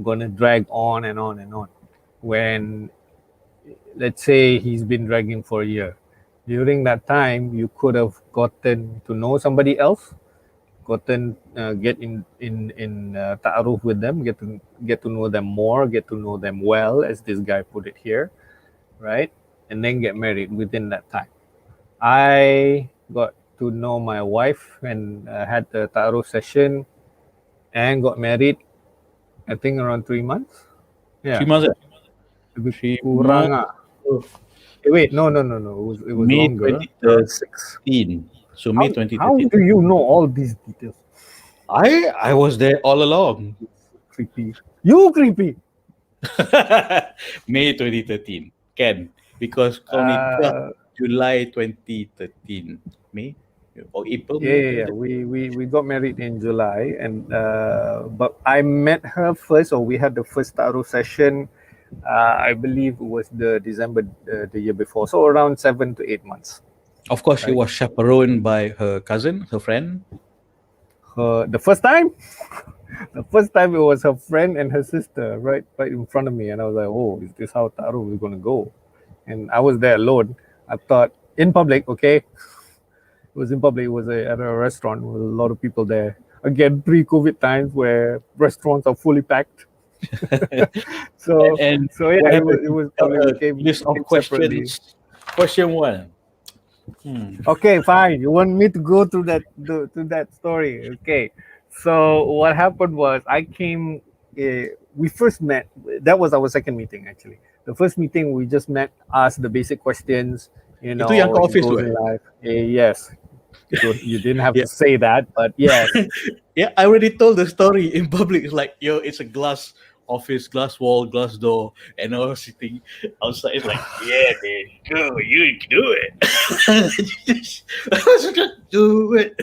A: gonna drag on and on and on, when let's say he's been dragging for a year? During that time, you could have gotten to know somebody else, get in ta'aruf with them, get to know them more, get to know them well, as this guy put it here, right? And then get married within that time. I got to know my wife and had the ta'aruf session and got married, I think around 3 months. Yeah.
B: 3 months.
A: Lebih kurang ah. Wait, no. It was
B: May
A: longer.
B: 2013. So May 2013.
A: How do you know all these details?
B: I was there all along.
A: Creepy. You creepy.
B: May 2013. Kan? Because kau nikah July 2013. May or April?
A: Yeah. We got married in July, and but I met her first, or we had the first ta'aruf session. I believe it was the December the year before, so around 7 to 8 months.
B: Of course, she was chaperoned by her cousin, her friend.
A: The first time it was her friend and her sister right in front of me, and I was like, oh, is this how ta'aruf is going to go? And I was there alone. I thought, in public, okay. It was in public. It was at a restaurant with a lot of people there. Again, pre-COVID times where restaurants are fully packed. so yeah, it was probably
B: list of questions. Question 1.
A: Okay, fine. You want me to go through that story? Okay. So what happened was, I came. We first met. That was our second meeting, actually. The first meeting, we just met, asked the basic questions. You know,
B: itu yang kat office tu.
A: Life. Yes. You didn't have to say that, but yes.
B: Yeah, I already told the story in public. It's like, it's a glass office, glass wall, glass door, and I was sitting outside. It's like, yeah, man, go, you can do it. I was gonna do it.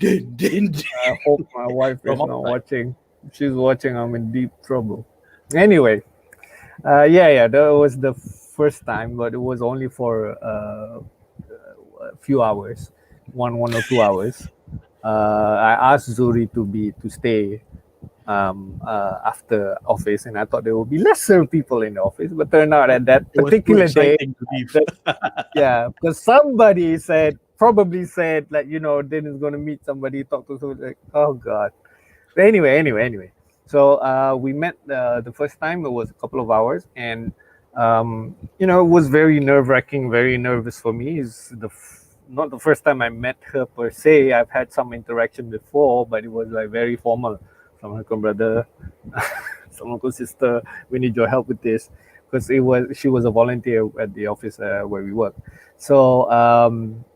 A: I hope my wife is not watching. If she's watching, I'm in deep trouble. Anyway, that was the first time, but it was only for a few hours, one or 2 hours. I asked Zuri to stay after office, and I thought there would be lesser people in the office, but turned out at that particular day, because somebody probably said like, Dennis going to meet somebody, talk to somebody, like, oh god. But anyway. So we met the first time. It was a couple of hours, and it was very nerve-wracking, very nervous for me. It's not the first time I met her per se. I've had some interaction before, but it was like very formal. Assalamualaikum, brother. Assalamualaikum, sister. We need your help with this, because she was a volunteer at the office where we work. So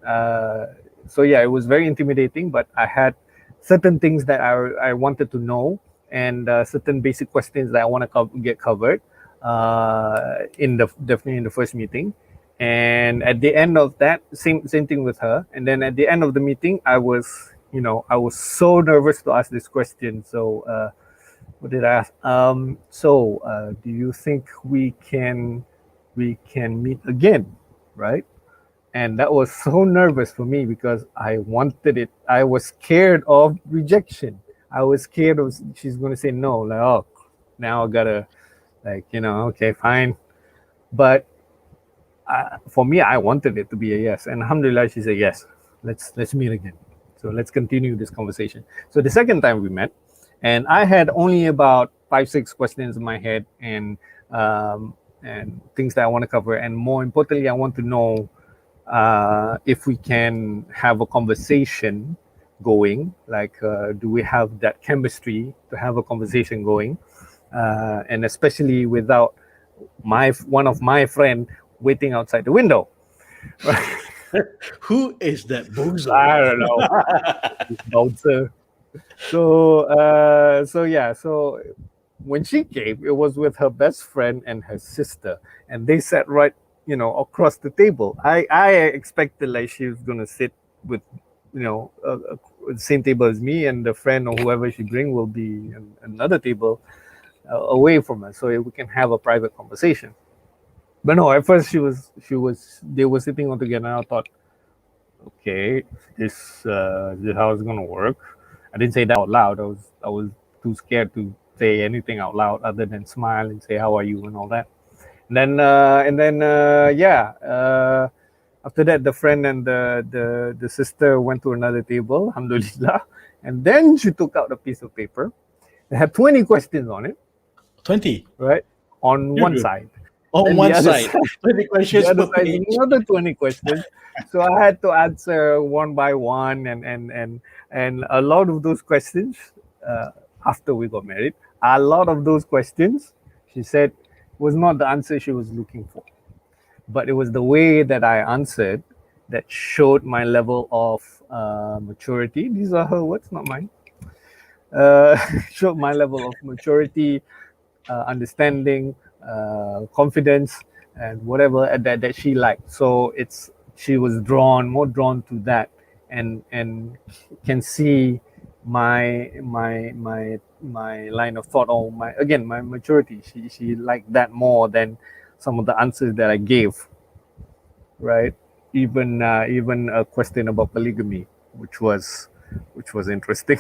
A: it was very intimidating, but I had certain things that I wanted to know, and certain basic questions that I want to get covered definitely in the first meeting. And at the end of that, same thing with her. And then at the end of the meeting, I was so nervous to ask this question. So what did I ask? Do you think we can meet again? right? And that was so nervous for me because I wanted it. I was scared of rejection. I was scared of she's going to say no. Like, oh, now I gotta, like, okay, fine. But for me, I wanted it to be a yes, and alhamdulillah, she said yes. Let's meet again. So let's continue this conversation. So the second time we met, and I had only about 5-6 questions in my head, and things that I want to cover, and more importantly, I want to know if we can have a conversation going. Like, do we have that chemistry to have a conversation going, and especially without one of my friend waiting outside the window.
B: Who is that bozo?
A: I don't know. This bouncer. So when she came, it was with her best friend and her sister, and they sat right, across the table. I expected like she was gonna sit with, the same table as me, and the friend or whoever she bring will be another table away from us, so we can have a private conversation. But no, at first they were sitting all together, and I thought, okay, this is how it's gonna work. I didn't say that out loud. I was too scared to say anything out loud other than smile and say how are you and all that. After that, the friend and the sister went to another table, alhamdulillah, and then she took out a piece of paper. It had 20 questions on it.
B: 20,
A: right? On one side.
B: On one side. 20 questions.
A: The other side, another 20 questions. So I had to answer one by one, and a lot of those questions, after we got married, a lot of those questions, she said, was not the answer she was looking for, but it was the way that I answered that showed my level of maturity. These are her words, not mine. Showed my level of maturity, understanding, confidence, and whatever that she liked. So she was more drawn to that, and can see my line of thought, or my maturity. She liked that more than some of the answers that I gave, right? Even a question about polygamy, which was interesting.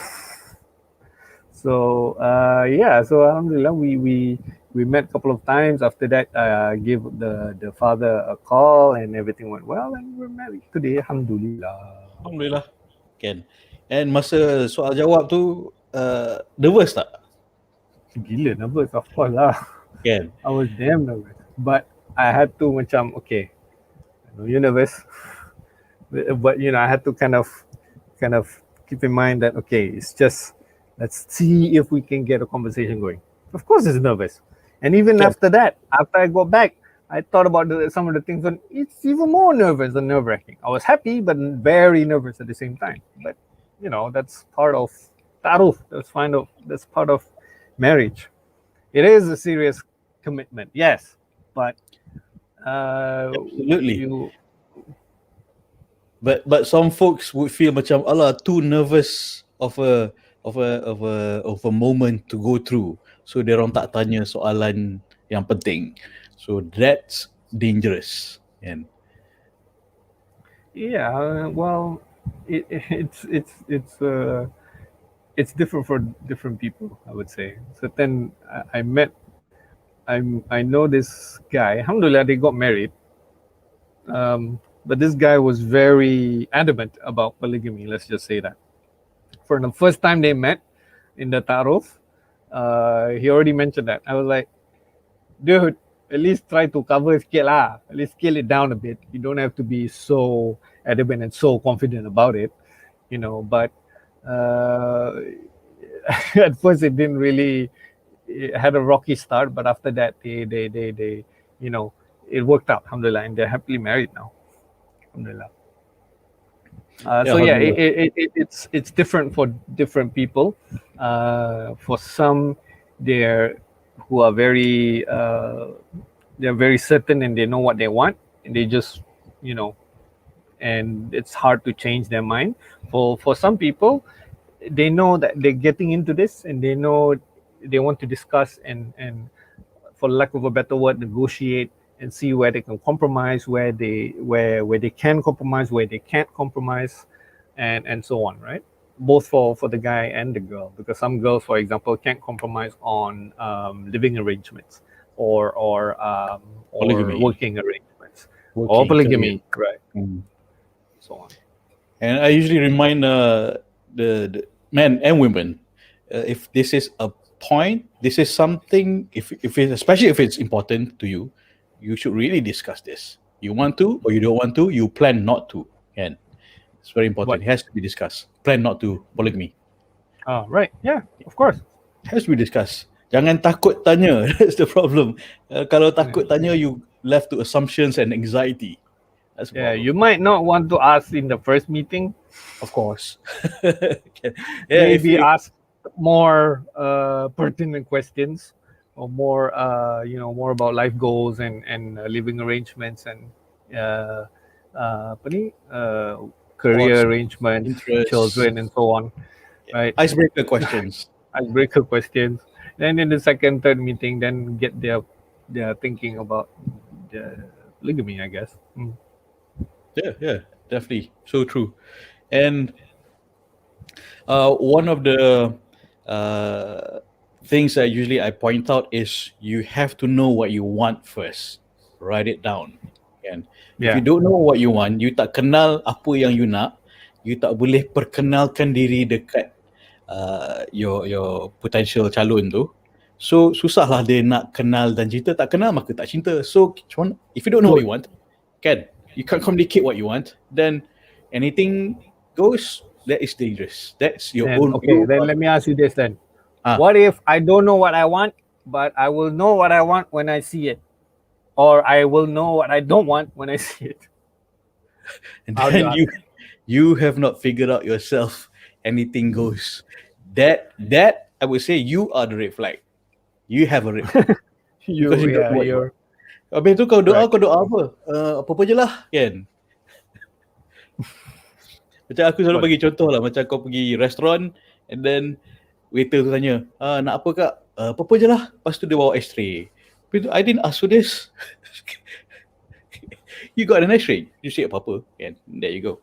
A: So so alhamdulillah, we met a couple of times. After that, gave the father a call, and everything went well, and we're married today, alhamdulillah.
B: Alhamdulillah. Kan. And masa soal jawab tu, nervous tak?
A: Gila nervous, of course lah.
B: Kan.
A: I was damn nervous, but I had to macam, okay, I know you're nervous, but I had to kind of keep in mind that, okay, it's just, let's see if we can get a conversation going. Of course it's nervous. And even after that, after I got back, I thought about some of the things, and it's even more nervous and nerve-wracking. I was happy, but very nervous at the same time. But, that's part of ta'aruf. That's part of marriage. It is a serious commitment, yes. But
B: absolutely. But some folks would feel macam, alah, too nervous of a moment to go through. So dia orang tak tanya soalan yang penting. So that's dangerous. And
A: yeah, well, it's different for different people, I would say. So then I know this guy. Alhamdulillah, they got married. But this guy was very adamant about polygamy. Let's just say that. For the first time they met in the ta'aruf, he already mentioned that. I was like, dude, at least try to cover scale lah. At least scale it down a bit. You don't have to be so adamant and so confident about it, But at first it didn't really. It had a rocky start, but after that they it worked out, alhamdulillah, and they're happily married now, alhamdulillah. It's different for different people. For some, who are very they're very certain, and they know what they want, and they just and it's hard to change their mind. For some people, they know that they're getting into this, and they know they want to discuss and for lack of a better word, negotiate and see where they can compromise, where they can compromise, where they can't compromise, and so on, right? Both for the guy and the girl, because some girls, for example, can't compromise on living arrangements or
B: Polygamy.
A: working arrangements or
B: Working,
A: polygamy, right?
B: Mm.
A: So on.
B: And I usually remind the men and women, if this is a point, this is something, if it, especially if it's important to you, you should really discuss this. You want to or you don't want to, you plan not to. And it's very important.
A: What?
B: It has to be discussed. Plan not to polygamy.
A: Right. Yeah, of course.
B: It has to be discussed. Jangan takut tanya. That's the problem. Kalau takut tanya, you left to assumptions and anxiety. That's the
A: Yeah,
B: problem.
A: you might not want to ask in the first meeting.
B: Of course.
A: Maybe ask more pertinent questions, or more more about life goals and living arrangements and career
B: Course,
A: arrangements,
B: interests.
A: children, and so on. Right?
B: Icebreaker questions.
A: Icebreaker questions. Then in the second, third meeting, then get their thinking about the polygamy, I guess.
B: Yeah, definitely. So true. And one of the things that usually I point out is you have to know what you want first. Write it down. And if
A: Yeah.
B: you don't know what you want, you tak kenal apa yang you nak, you tak boleh perkenalkan diri dekat your potential calon tu. So susahlah dia nak kenal dan cinta, tak kenal maka tak cinta. So if you don't know what you want, kan, you can't communicate what you want, then anything goes. That is dangerous. That's your own.
A: Okay, then let me ask you this then. What if I don't know what I want, but I will know what I want when I see it? Or I will know what I don't want when I see it?
B: And then you have not figured out yourself. Anything goes. That I would say you are the red flag. You have a red flag. Because you don't know what you want. Habis tu kau doa apa? Apa-apa je lah, kan? Macam aku selalu bagi contoh lah, macam kau pergi restoran and then waiter tu tanya, nak apa kak? Apa-apa je lah. Lepas tu dia bawa x-ray. I didn't ask for this. You got an x-ray. You say apa-apa, kan? There you go.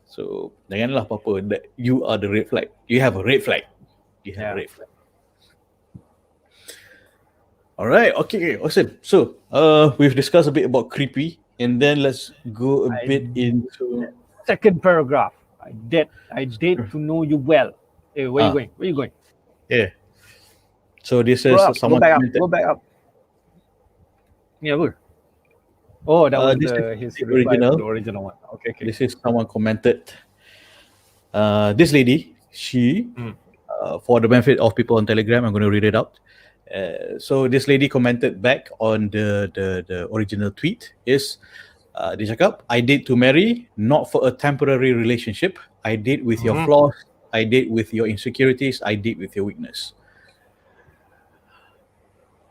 B: So janganlah apa-apa. That you are the red flag. You have a red flag. You have a red flag. Alright, okay, awesome. So we've discussed a bit about creepy, and then let's go a bit into
A: second paragraph. I date to know you well. Hey, where you going?
B: Yeah. So this is someone
A: go back up. Yeah, good. Oh, that was his original one. Okay.
B: This is someone commented. This lady, she, for the benefit of people on Telegram, I'm going to read it out. So this lady commented back on the original tweet is, dia cakap, I date to marry, not for a temporary relationship. I date with your flaws. I date with your insecurities. I date with your weakness.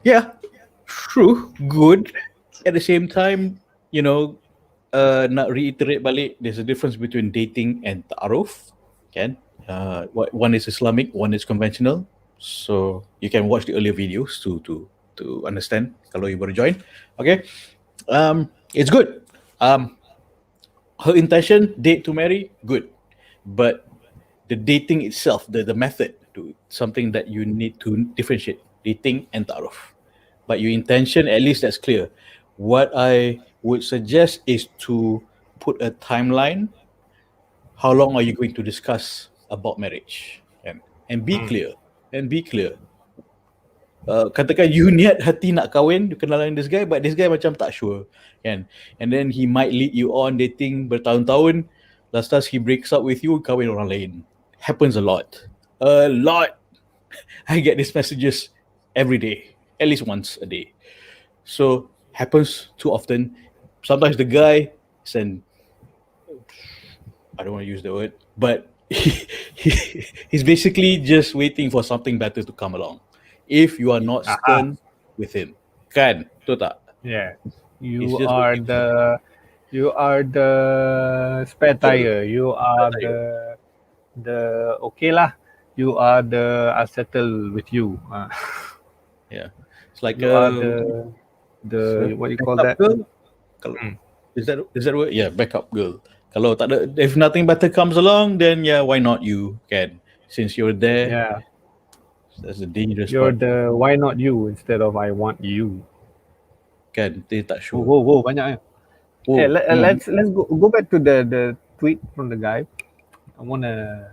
B: Yeah, true, good. At the same time, nak reiterate balik, there's a difference between dating and ta'aruf. Kan? One is Islamik, one is conventional. So you can watch the earlier videos to understand kalau you baru join. Okay, it's good. Her intention, date to marry, good, but the dating itself, the method, to something that you need to differentiate dating and ta'aruf. But your intention, at least that's clear. What I would suggest is to put a timeline. How long are you going to discuss about marriage? And be clear. And be clear. Katakan you niat hati nak kahwin, you kenalan this guy, but this guy macam tak sure, kan? And then he might lead you on dating bertahun-tahun. Last he breaks up with you, kahwin orang lain. Happens a lot. I get these messages every day, at least once a day. So happens too often. Sometimes the guy is I don't want to use the word, but he's basically just waiting for something better to come along. If you are not stern with him, kan? Betul tak?
A: Yeah, you are the spare tire. You are the okay lah. You are the I'll settle with you.
B: Yeah, it's like
A: you are the what you call
B: backup
A: that?
B: girl. Kalau is that what? Yeah, backup girl. Kalau tak ada, if nothing better comes along, then yeah, why not you? Can, since you're there,
A: Yeah,
B: that's the dangerous
A: you're
B: part.
A: the why not you instead of I want you.
B: Kan, dia tak sure.
A: Whoa, banyak.
B: Oh,
A: Let's go back to the tweet from the guy. I wanna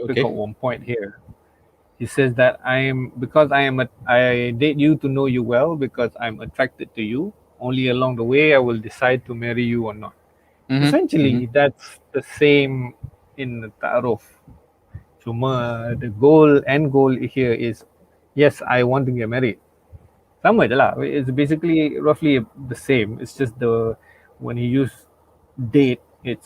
A: pick
B: okay.
A: up one point here. He says that I date you to know you well because I'm attracted to you. Only along the way I will decide to marry you or not. Essentially, that's the same in the ta'aruf. Cuma the end goal here is, yes, I want to get married. Sama je lah. It's basically roughly the same. It's just when he use date, it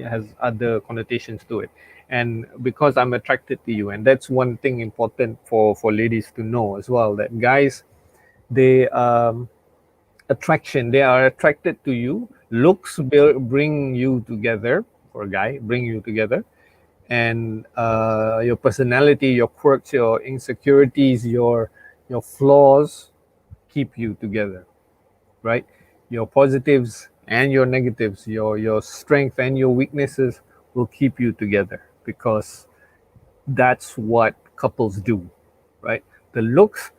A: has other connotations to it. And because I'm attracted to you, and that's one thing important for ladies to know as well, that guys, they they are attracted to you. Looks bring you together. For a guy, bring you together, and your personality, your quirks, your insecurities, your flaws keep you together, right? Your positives and your negatives, your strength and your weaknesses will keep you together, because that's what couples do, right? The looks,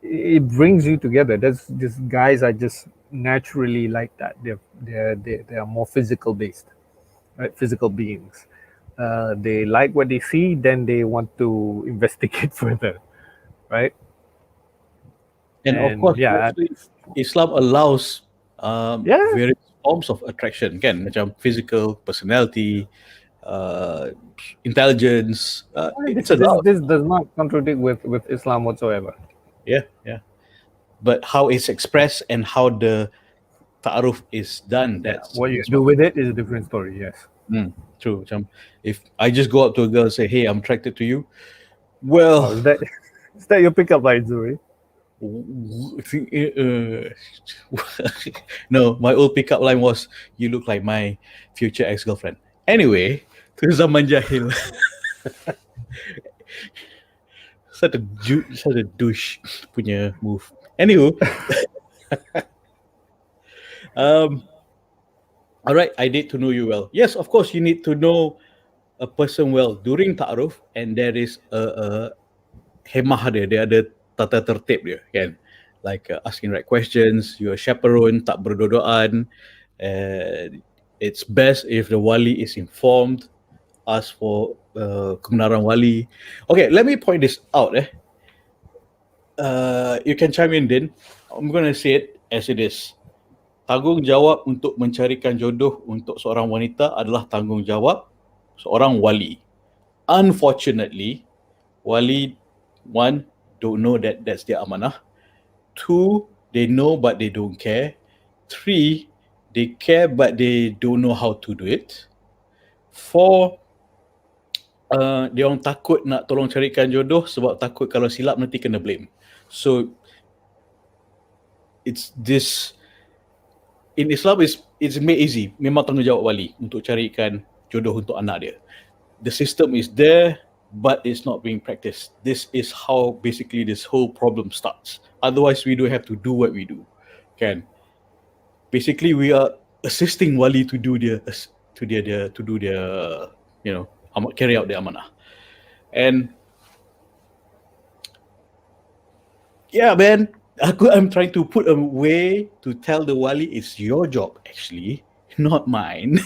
A: it brings you together. That's just, guys are just naturally like that. They are more physical based, right? Physical beings. They like what they see, then they want to investigate further, right?
B: And of course,
A: Yeah,
B: Islam allows
A: yeah.
B: various forms of attraction, kan? Macam physical, personality, intelligence. It's allowed.
A: This does not contradict with Islam whatsoever.
B: Yeah. But how it's expressed and how the ta'aruf is done,
A: Yeah,
B: that's
A: what you do with it is a different story. Yes.
B: true. Macam, if I just go up to a girl and say, hey, I'm attracted to you,
A: Oh,
B: well,
A: is that your pickup line, Zuri?
B: no, my old pickup line was, you look like my future ex-girlfriend. Anyway, to zaman jahil. such a douche punya move. Anywho, all right, I need to know you well. Yes, of course, you need to know a person well during ta'aruf, and there is a hemah dia ada tata tertib dia, kan? Like asking right questions, you're a chaperone, tak berdodoan. It's best if the wali is informed, ask for kebenaran wali. Okay, let me point this out. You can chime in, Din. I'm going to say it as it is. Tanggungjawab untuk mencarikan jodoh untuk seorang wanita adalah tanggungjawab seorang wali. Unfortunately, wali, one, don't know that that's their amanah. Two, they know but they don't care. Three, they care but they don't know how to do it. Four, dia orang takut nak tolong carikan jodoh sebab takut kalau silap nanti kena blame. So it's this, in Islam it's made easy. Memang tanggungjawab wali untuk carikan jodoh untuk anak dia. The system is there, but it's not being practiced. This is how basically this whole problem starts. Otherwise, we don't have to do what we do. Kan? Basically, we are assisting wali to do their carry out their amanah. And yeah, man, I'm trying to put a way to tell the wali it's your job, actually, not mine.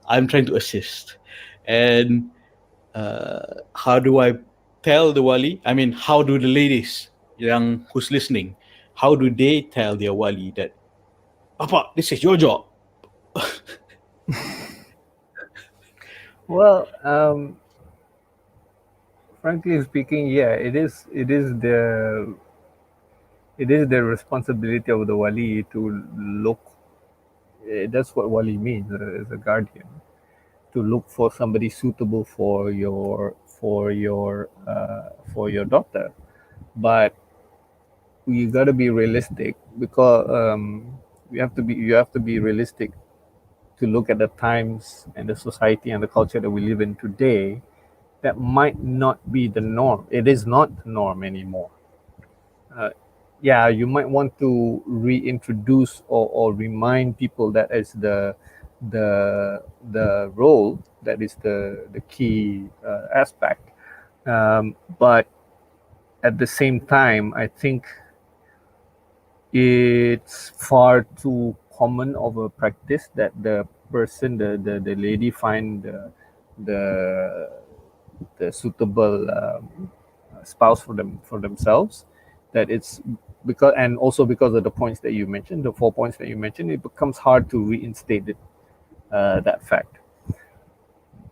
B: I'm trying to assist. And how do I tell the wali? I mean, how do the ladies who's listening, how do they tell their wali that, Papa, this is your job?
A: Well, frankly speaking, yeah, it is the responsibility of the wali to look. That's what wali means, as a guardian, to look for somebody suitable for your daughter. But you got to be realistic, because you have to be realistic to look at the times and the society and the culture that we live in today. That might not be the norm. It is not the norm anymore. yeah, you might want to reintroduce or remind people that is the role, that is the key aspect. But at the same time, I think it's far too common of a practice that the person, the lady, find the the suitable spouse for themselves. That it's because, and also because of the points that you mentioned, the 4 points that you mentioned, it becomes hard to reinstate it, that fact.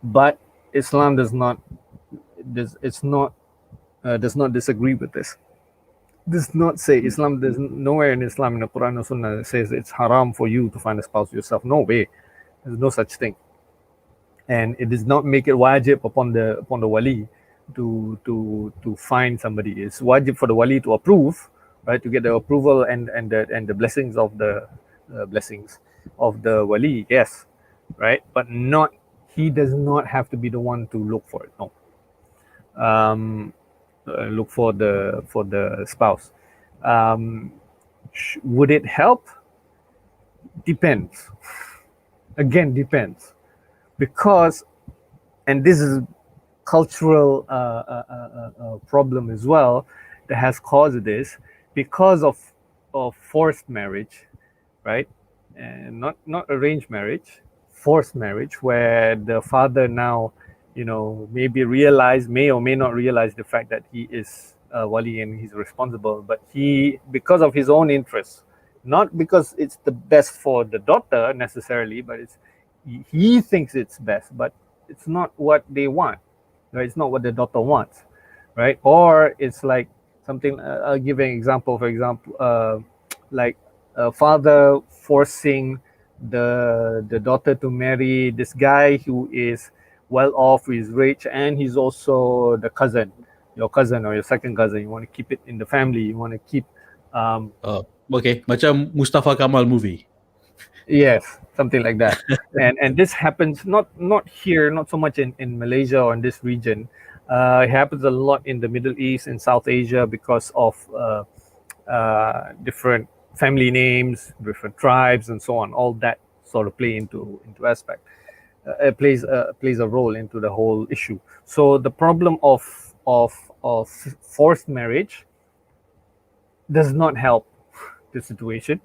A: But Islam does not disagree with this. Does not say, Islam, there's nowhere in Islam, in the Quran or Sunnah, that says it's haram for you to find a spouse yourself. No way. There's no such thing. And it does not make it wajib upon the wali to find somebody. It's wajib for the wali to approve, right? To get the approval and the blessings of the blessings of the wali, yes, right? But not, he does not have to be the one to look for it. No. Look for the spouse. Would it help? Depends. Again, depends, because, and this is cultural problem as well that has caused this, because of forced marriage, right? And not arranged marriage, forced marriage, where the father now, maybe may or may not realize the fact that he is wali and he's responsible, but he, because of his own interests, not because it's the best for the daughter necessarily, but he thinks it's best, but it's not what they want, right? It's not what the daughter wants, right? Or it's like something, I'll give an example. For example, like a father forcing the daughter to marry this guy who is well off, who is rich, and he's also the cousin, your cousin or your second cousin. You want to keep it in the family. You want to keep,
B: Okay, macam Mustafa Kamal movie.
A: yes, something like that. And this happens not here, not so much in Malaysia or in this region. It happens a lot in the Middle East and South Asia, because of different family names, different tribes, and so on. All that sort of play into aspect. Plays a role into the whole issue. So the problem of forced marriage does not help the situation,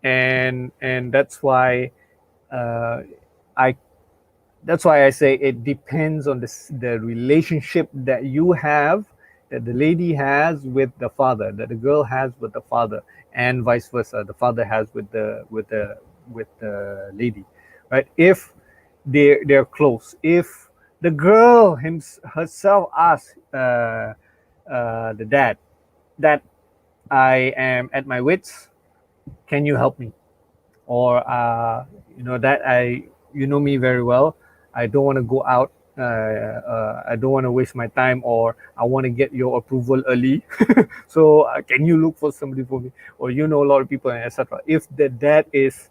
A: and that's why I say it depends on the relationship that you have, that the lady has with the father, that the girl has with the father, and vice versa, the father has with the lady, right? If they're close, if the girl herself asks the dad that I am at my wits, can you help me? Or that you know me very well, I don't want to go out, I don't want to waste my time, or I want to get your approval early. So can you look for somebody for me? Or a lot of people, etc. If the dad is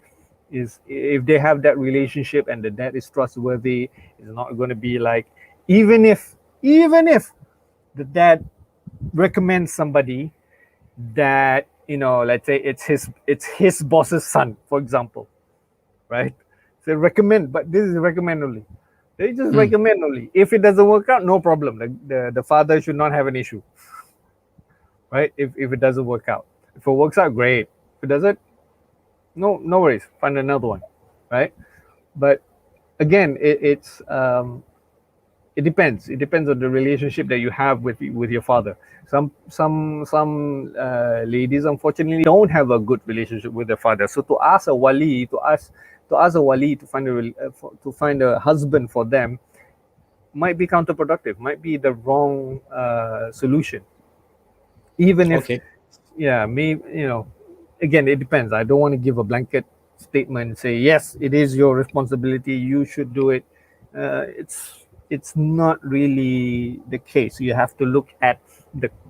A: if they have that relationship and the dad is trustworthy, is not going to be like, even if the dad recommends somebody that, let's say it's his boss's son, for example, right? So recommend, but this is recommend only. They just recommend only. If it doesn't work out, no problem. The father should not have an issue, right? If it doesn't work out. If it works out, great. If it doesn't, no worries. Find another one, right? But again, it depends. It depends on the relationship that you have with your father. Some ladies, unfortunately, don't have a good relationship with their father. So to ask a wali, to find a husband for them, might be counterproductive. Might be the wrong solution. Even if,
B: Okay.
A: yeah, maybe, again, it depends. I don't want to give a blanket statement and say, yes, it is your responsibility, you should do it. It's not really the case. You have to look at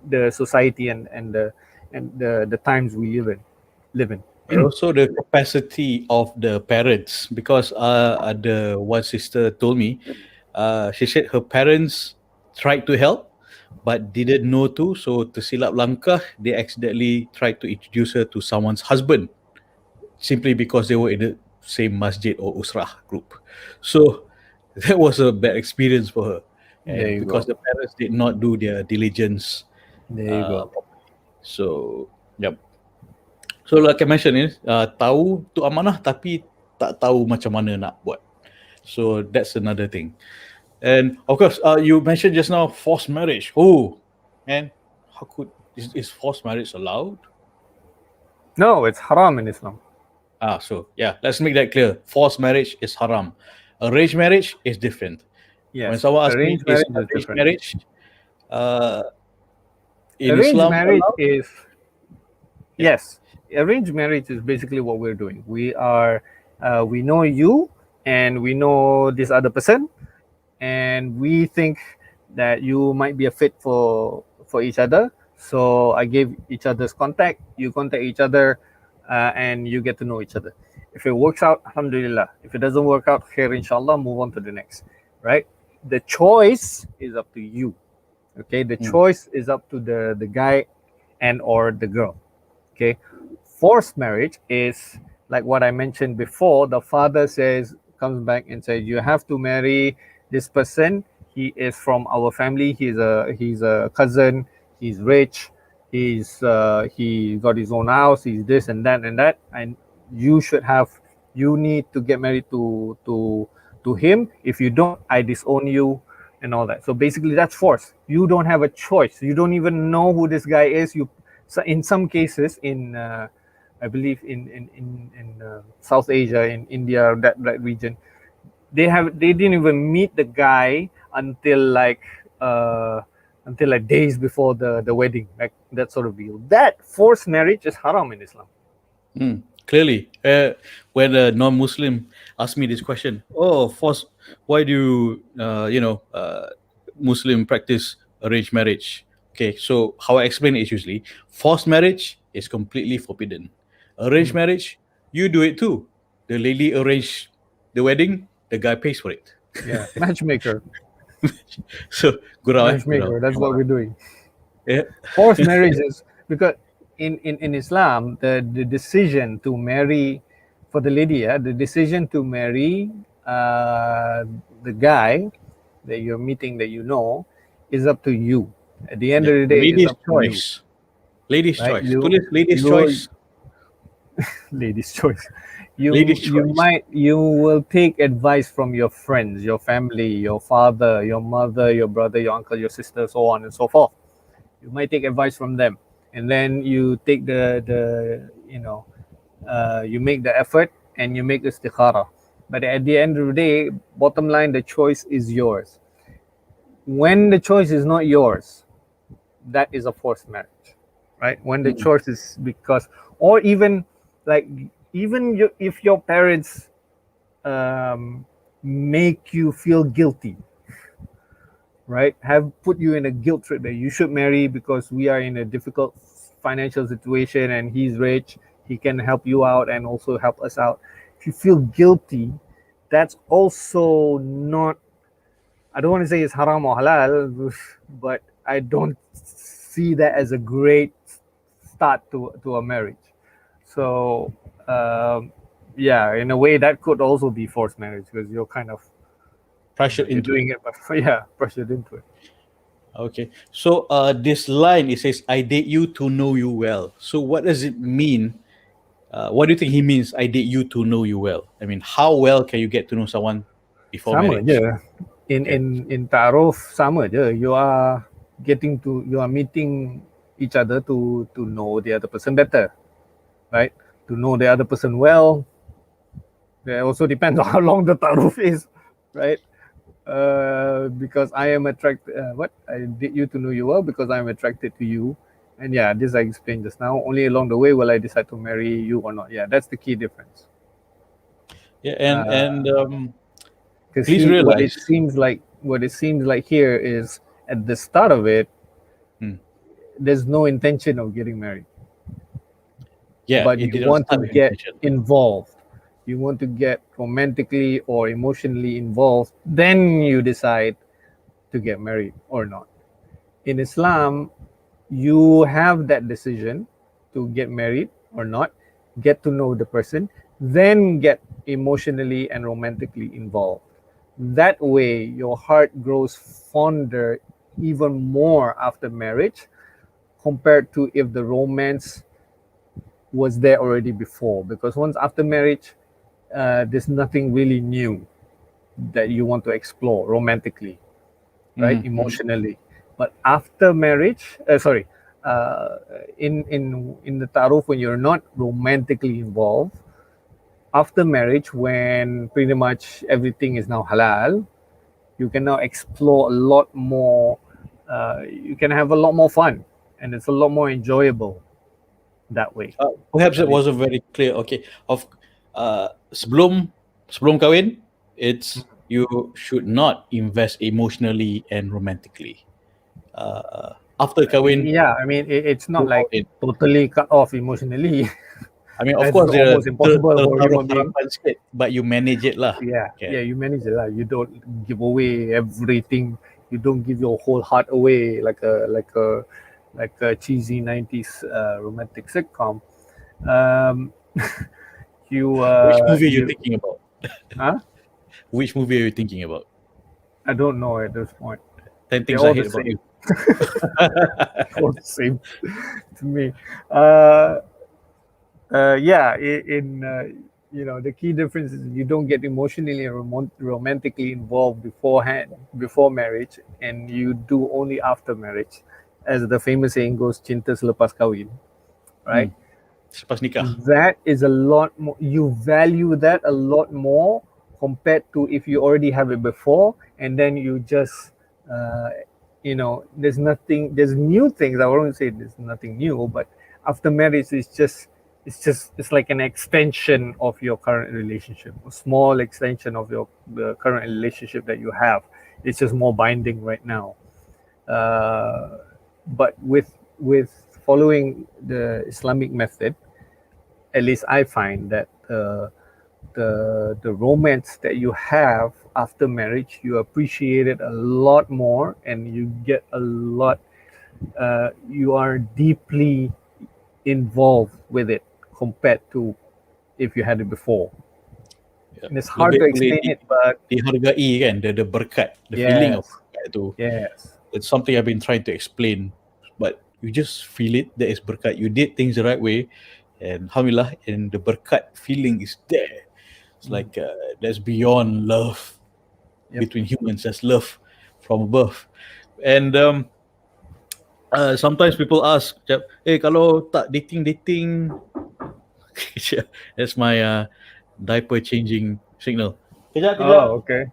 A: the society and the times we live in.
B: And also the capacity of the parents, because the one sister told me, she said her parents tried to help, but didn't know to, so tersilap langkah, they accidentally tried to introduce her to someone's husband simply because they were in the same masjid or usrah group. So that was a bad experience for her,
A: There
B: and
A: you
B: because
A: go.
B: the parents did not do their diligence.
A: There you go.
B: So yep. So like I mentioned is, tahu tu amanah tapi tak tahu macam mana nak buat. So that's another thing. And of course, you mentioned just now forced marriage. Oh, man, how could is forced marriage allowed?
A: No, it's haram in Islam.
B: So yeah, let's make that clear. Forced marriage is haram. Arranged marriage is different. When
A: Yes,
B: someone asks me,
A: arranged
B: is
A: marriage is
B: arranged
A: different.
B: marriage uh, in
A: Arranged
B: Islam
A: marriage
B: allowed?
A: is
B: Yeah.
A: yes. Arranged marriage is basically what we're doing. We know you, and we know this other person, and we think that you might be a fit for each other. So I gave each other's contact. You contact each other, and you get to know each other. If it works out, alhamdulillah. If it doesn't work out, khair, inshallah, move on to the next. Right? The choice is up to you. Okay, the choice is up to the guy and or the girl. Okay, forced marriage is like what I mentioned before. The father comes back and says, you have to marry this person. He is from our family. He's a cousin. He's rich. He got his own house. He's this and that and that. And you need to get married to him. If you don't, I disown you and all that. So basically, that's force. You don't have a choice. You don't even know who this guy is. So in some cases, I believe in South Asia, in India, that region, they didn't even meet the guy until days before the wedding, like that sort of deal. That forced marriage is haram in Islam.
B: Clearly, when a non-Muslim asked me this question, why do Muslim practice arranged marriage? Okay, so how I explain it is usually forced marriage is completely forbidden. Arranged marriage, you do it too. The lady arrange the wedding, the guy pays for it.
A: Yeah, matchmaker.
B: So gurau,
A: Matchmaker. That's what we're doing.
B: Yeah.
A: Forced marriage is because in Islam, the decision to marry for the lady, the decision to marry the guy that you're meeting, that you know, is up to you. At the end of the day, it's
B: Ladies'
A: up to you.
B: choice. Ladies'
A: Right?
B: choice. Tulis ladies' choice.
A: Ladies' choice.
B: Ladies' choice.
A: You will take advice from your friends, your family, your father, your mother, your brother, your uncle, your sister, so on and so forth. You might take advice from them, and then you take you make the effort and you make istikhara. But at the end of the day, bottom line, the choice is yours. When the choice is not yours, that is a forced marriage, right? When the choice is because, or even if your parents make you feel guilty, right? Have put you in a guilt trip that you should marry because we are in a difficult financial situation and he's rich, he can help you out and also help us out. If you feel guilty, that's also not, I don't want to say it's haram or halal, but I don't see that as a great start to a marriage. So yeah, in a way that could also be forced marriage because you're kind of
B: Pressured
A: you're
B: into
A: doing it, but yeah, pressured into it.
B: Okay. So this line, it says, I date you to know you well. So what does it mean? What do you think he means, I date you to know you well? I mean, how well can you get to know someone before
A: Sama
B: marriage?
A: je. In ta'aruf sama je. You are meeting each other to know the other person better, right? To know the other person well. It also depends on how long the ta'aruf is, right? Because I am attracted. I did you to know you well because I am attracted to you, and yeah, this I explained just now. Only along the way will I decide to marry you or not. Yeah, that's the key difference.
B: Yeah, and
A: Because
B: please
A: what
B: realize,
A: it seems like here is at the start of it, there's no intention of getting married,
B: yeah,
A: but
B: it
A: you
B: didn't
A: want to
B: start with
A: get
B: intention.
A: involved. You want to get romantically or emotionally involved. Then you decide to get married or not. In Islam, you have that decision to get married or not, get to know the person, then get emotionally and romantically involved. That way, your heart grows fonder even more after marriage compared to if the romance was there already before. Because once after marriage, there's nothing really new that you want to explore romantically, right? Emotionally. But after marriage, in the taruf, when you're not romantically involved, after marriage, when pretty much everything is now halal, you can now explore a lot more. You can have a lot more fun, and it's a lot more enjoyable that way.
B: Perhaps it wasn't very clear. Okay, sebelum kahwin, it's you should not invest emotionally and romantically. After kahwin,
A: Yeah, I mean, it's not
B: go all
A: like
B: in.
A: totally cut off emotionally.
B: I mean, of
A: That's
B: course, there are
A: almost impossible for a
B: tertaruh
A: human being.
B: harapan sikit, but you manage it lah.
A: Yeah, you manage it lah. You don't give away everything. You don't give your whole heart away like a cheesy 90s romantic sitcom. Um,
B: Which movie are you
A: you
B: thinking about?
A: huh?
B: Which movie are you thinking about?
A: I don't know at this point.
B: 10
A: They're
B: Things I
A: all the
B: Hate About
A: same.
B: You.
A: All the same to me. Yeah, the key difference is you don't get emotionally and romantically involved beforehand, before marriage, and you do only after marriage. As the famous saying goes, cinta selepas kahwin, right?
B: Selepas nikah.
A: That is a lot more, you value that a lot more compared to if you already have it before and then you just there's new things. I won't say there's nothing new, but after marriage it's like an extension of your current relationship, a small extension of the current relationship that you have. It's just more binding right now. But with following the Islamic method, at least I find that the romance that you have after marriage, you appreciate it a lot more, and you get a lot. You are deeply involved with it compared to if you had it before. And it's hard to explain it, but
B: dihargai kan, the berkat, the feeling of berkat tu.
A: Yes.
B: It's something I've been trying to explain, but you just feel it. That is berkat. You did things the right way, and alhamdulillah, and the berkat feeling is there. It's like that's beyond love between humans. That's love from above. And sometimes people ask, kalau tak dating, that's my diaper changing signal. Kejap.
A: Oh, okay.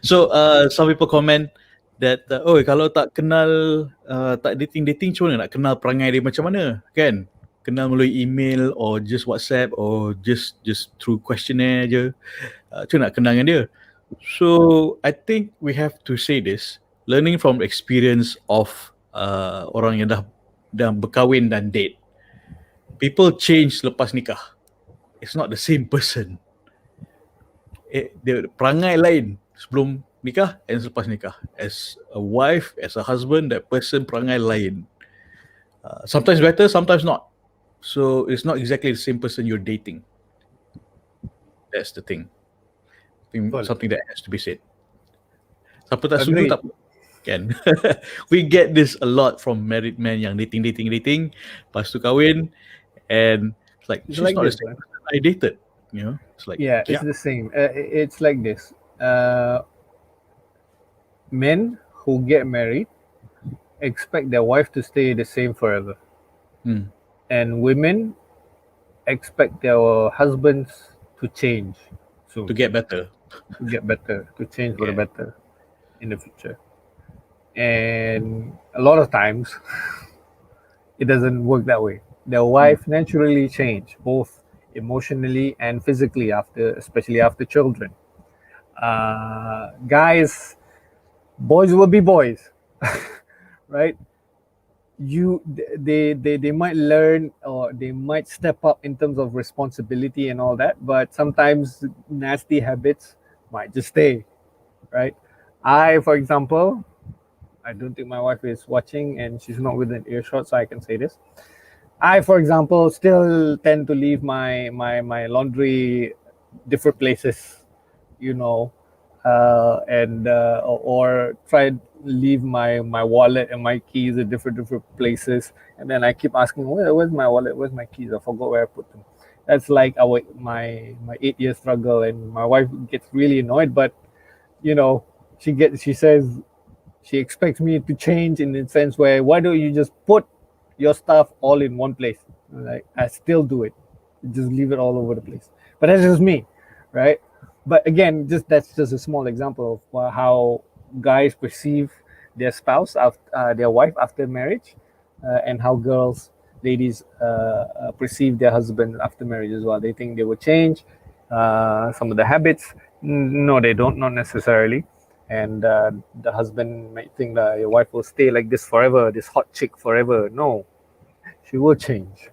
B: So some people comment that kalau tak kenal, tak dating, macam mana nak kenal perangai dia macam mana, kan? Kenal melalui email or just WhatsApp or just through questionnaire je, macam nak kenal dengan dia. So I think we have to say this, learning from experience of orang yang dah berkahwin dan date. People change lepas nikah. It's not the same person. Dia perangai lain sebelum nikah and selepas nikah. As a wife, as a husband, that person perangai lain. Sometimes better, sometimes not. So it's not exactly the same person you're dating. That's the thing. Something that has to be said. Siapa tak setuju tak kan? We get this a lot from married men yang dating, lepas tu kahwin, and it's like she's not the same person I dated. You know, it's like
A: it's the same. It's like this. Men who get married expect their wife to stay the same forever, and women expect their husbands to change,
B: to get better,
A: to change for the better in the future. And a lot of times, it doesn't work that way. Their wife naturally change, both emotionally and physically, especially after children. Boys will be boys, right? They might learn, or they might step up in terms of responsibility and all that, but sometimes nasty habits might just stay, right? For example, I don't think my wife is watching and she's not within earshot, so I can say this. I, for example, still tend to leave my laundry different places, you know, and or try leave my wallet and my keys at different places, and then I keep asking, where's my wallet? Where's my keys? I forgot where I put them. That's like our my 8 year struggle, and my wife gets really annoyed, but you know, she says she expects me to change in the sense where why don't you just put your stuff all in one place? Like I still do it, just leave it all over the place. But that's just me, right? But again, just that's just a small example of how guys perceive their spouse, their wife after marriage, and how ladies, perceive their husband after marriage as well. They think they will change some of the habits. No, they don't, not necessarily. And the husband might think that your wife will stay like this forever, this hot chick forever. No, she will change.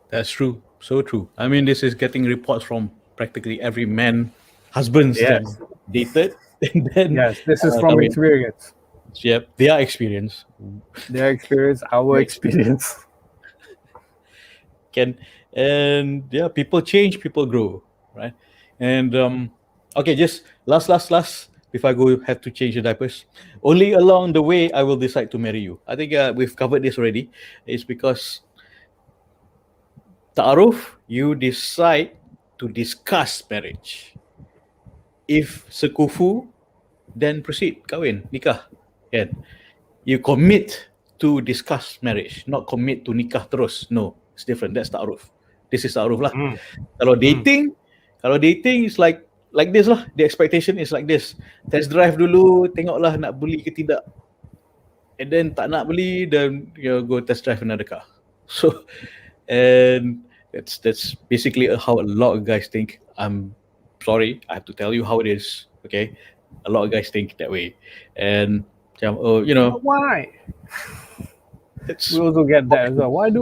B: That's true. So true. I mean, this is getting reports from practically every man, husbands that
A: Yes.
B: dated. And then,
A: Yes, this is from
B: kahwin.
A: experience.
B: Yep, their experience.
A: Their experience, our experience.
B: And yeah, people change, people grow, right? And okay, just last before I go have to change the diapers. Only along the way I will decide to marry you. I think we've covered this already. It's because ta'aruf, you decide to discuss marriage. If sekufu, then proceed, kahwin, nikah. Kan? You commit to discuss marriage, not commit to nikah terus. No, it's different. That's ta'aruf. This is ta'aruf lah. Kalau dating is like this lah. The expectation is like this. Test drive dulu, tengoklah nak beli ke tidak. And then tak nak beli, then you go test drive another car. So, and that's basically how a lot of guys think. I'm sorry, I have to tell you how it is. Okay, a lot of guys think that way, and you know,
A: Why? We also get that as well. Why you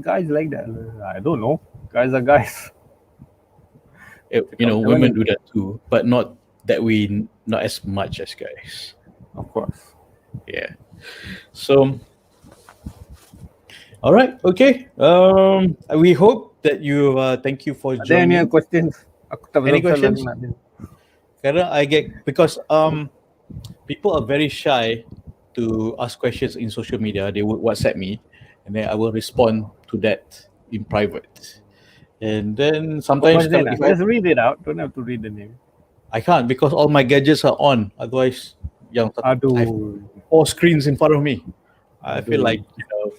A: guys like that? I don't know. Guys are guys.
B: You know, women do that too, but not as much as guys.
A: Of course.
B: Yeah. So, all right, okay. We hope that you. Thank you for joining.
A: Any questions?
B: Any questions? Because people are very shy to ask questions in social media. They would WhatsApp me, and then I will respond to that in private. And then sometimes
A: just read it out. Don't have to read the name.
B: I can't because all my gadgets are on. Otherwise, I have 4 screens in front of me. I feel like, you know,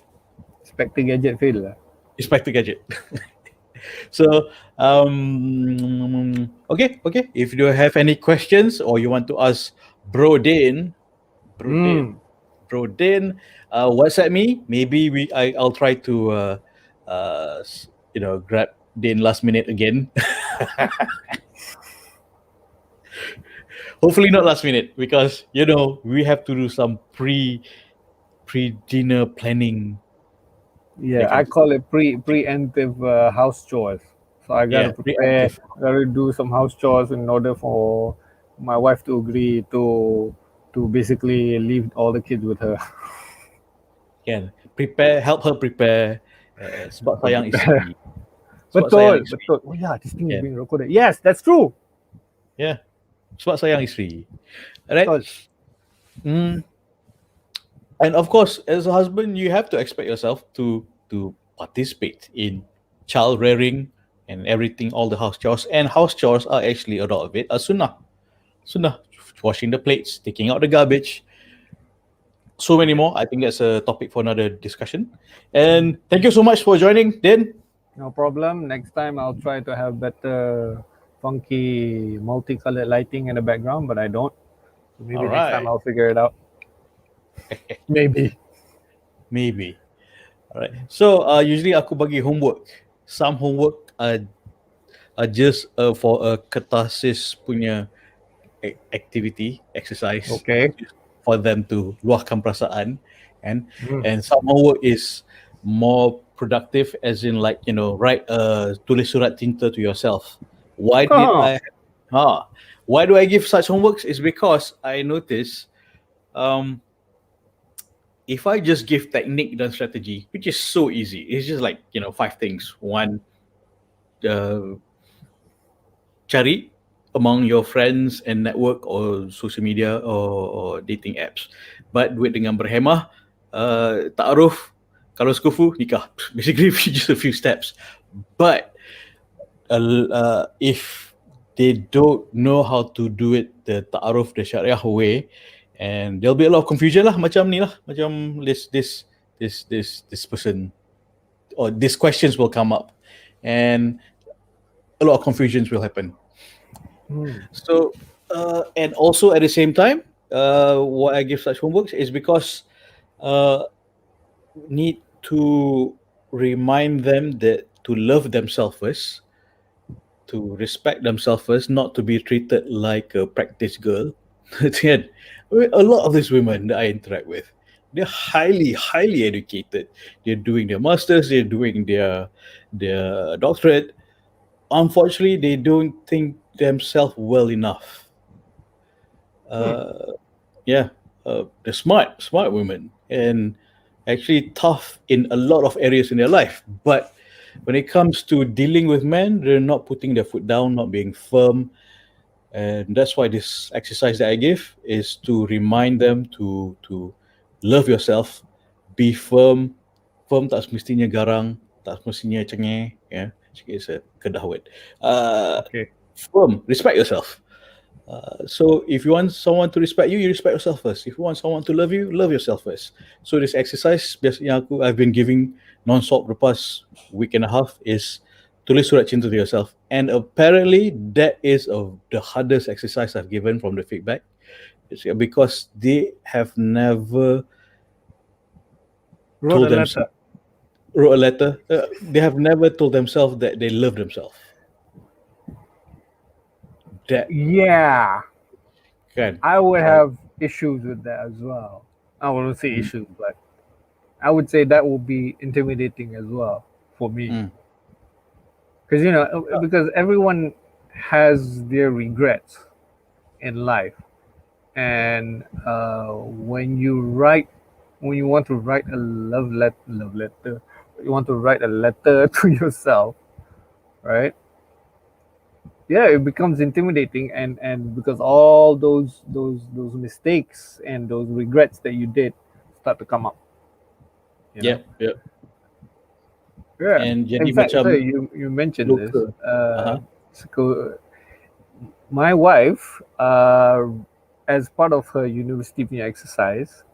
A: Spectre gadget feel.
B: Spectre gadget. So, okay. If you have any questions or you want to ask Bro Dane, WhatsApp me. Maybe I'll try to you know, grab Dane last minute again. Hopefully not last minute, because you know we have to do some pre-dinner planning.
A: Yeah, I call it preemptive house chores. So I gotta prepare, gotta do some house chores in order for my wife to agree to basically leave all the kids with her.
B: Help her prepare. Sebab sayang isteri.
A: Betul. Oh yeah, this thing is being recorded. Yes, that's true.
B: Yeah, sebab sayang isteri. Right? And of course, as a husband, you have to expect yourself to participate in child rearing and everything, all the house chores. And house chores are actually a lot of it sunnah. Washing the plates, taking out the garbage, so many more. I think that's a topic for another discussion. And thank you so much for joining, Dan.
A: No problem. Next time I'll try to have better funky multicolored lighting in the background, but I don't. So maybe next time I'll figure it out. Maybe.
B: All right. So usually aku bagi homework. Some homework are just for a catharsis punya activity, exercise.
A: Okay.
B: For them to luahkan perasaan, and some homework is more productive, as in like, you know, write tulis surat cinta to yourself. Why do I give such homeworks? Is because I notice If I just give technique dan strategy, which is so easy, it's just like 5 things. One, cari among your friends and network or social media or dating apps. But duit dengan berhemah, ta'aruf, kalau sekufu, nikah. Basically, just a few steps. But if they don't know how to do it the ta'aruf, the syariah way, and there'll be a lot of confusion lah, macam ni lah, macam this person, or these questions will come up, and a lot of confusions will happen. So, and also at the same time, why I give such homeworks is because need to remind them that to love themselves first, to respect themselves first, not to be treated like a practice girl. A lot of these women that I interact with, they're highly educated. They're doing their masters, they're doing their doctorate. Unfortunately, they don't think themselves well enough. They're smart women, and actually tough in a lot of areas in their life. But when it comes to dealing with men, they're not putting their foot down, not being firm. And that's why this exercise that I give is to remind them to love yourself, be firm. Firm tak semestinya garang, tak semestinya cengeng, yeah. It's a kedah word.
A: Okay.
B: Firm, respect yourself. So if you want someone to respect you, you respect yourself first. If you want someone to love you, love yourself first. So this exercise biasanya I've been giving non-stop the past week and a half is tulis surat cinta to yourself. And apparently that is the hardest exercise I've given from the feedback. It's because they have never
A: Wrote a letter.
B: They have never told themselves that they love themselves.
A: Yeah.
B: Kan?
A: I would have issues with that as well. I wouldn't say issues, but I would say that would be intimidating as well for me. Because because everyone has their regrets in life, and when you want to write a love letter, you want to write a letter to yourself, right? Yeah, it becomes intimidating, and because all those mistakes and those regrets that you did start to come up.
B: Yeah.
A: And
B: jadi
A: in fact,
B: macam
A: you mentioned this.
B: Uh-huh.
A: My wife, as part of her university exercise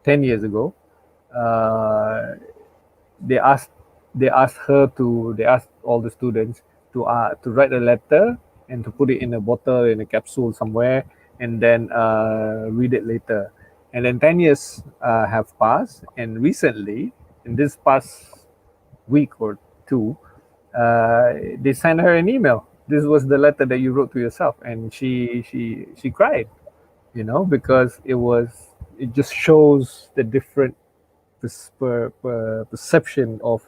A: 10 years ago, they asked all the students to write a letter and to put it in a bottle, in a capsule somewhere, and then read it later. And then 10 years have passed, and recently, in this past week or two, they sent her an email. This was the letter that you wrote to yourself, and she cried, because it just shows the different perception of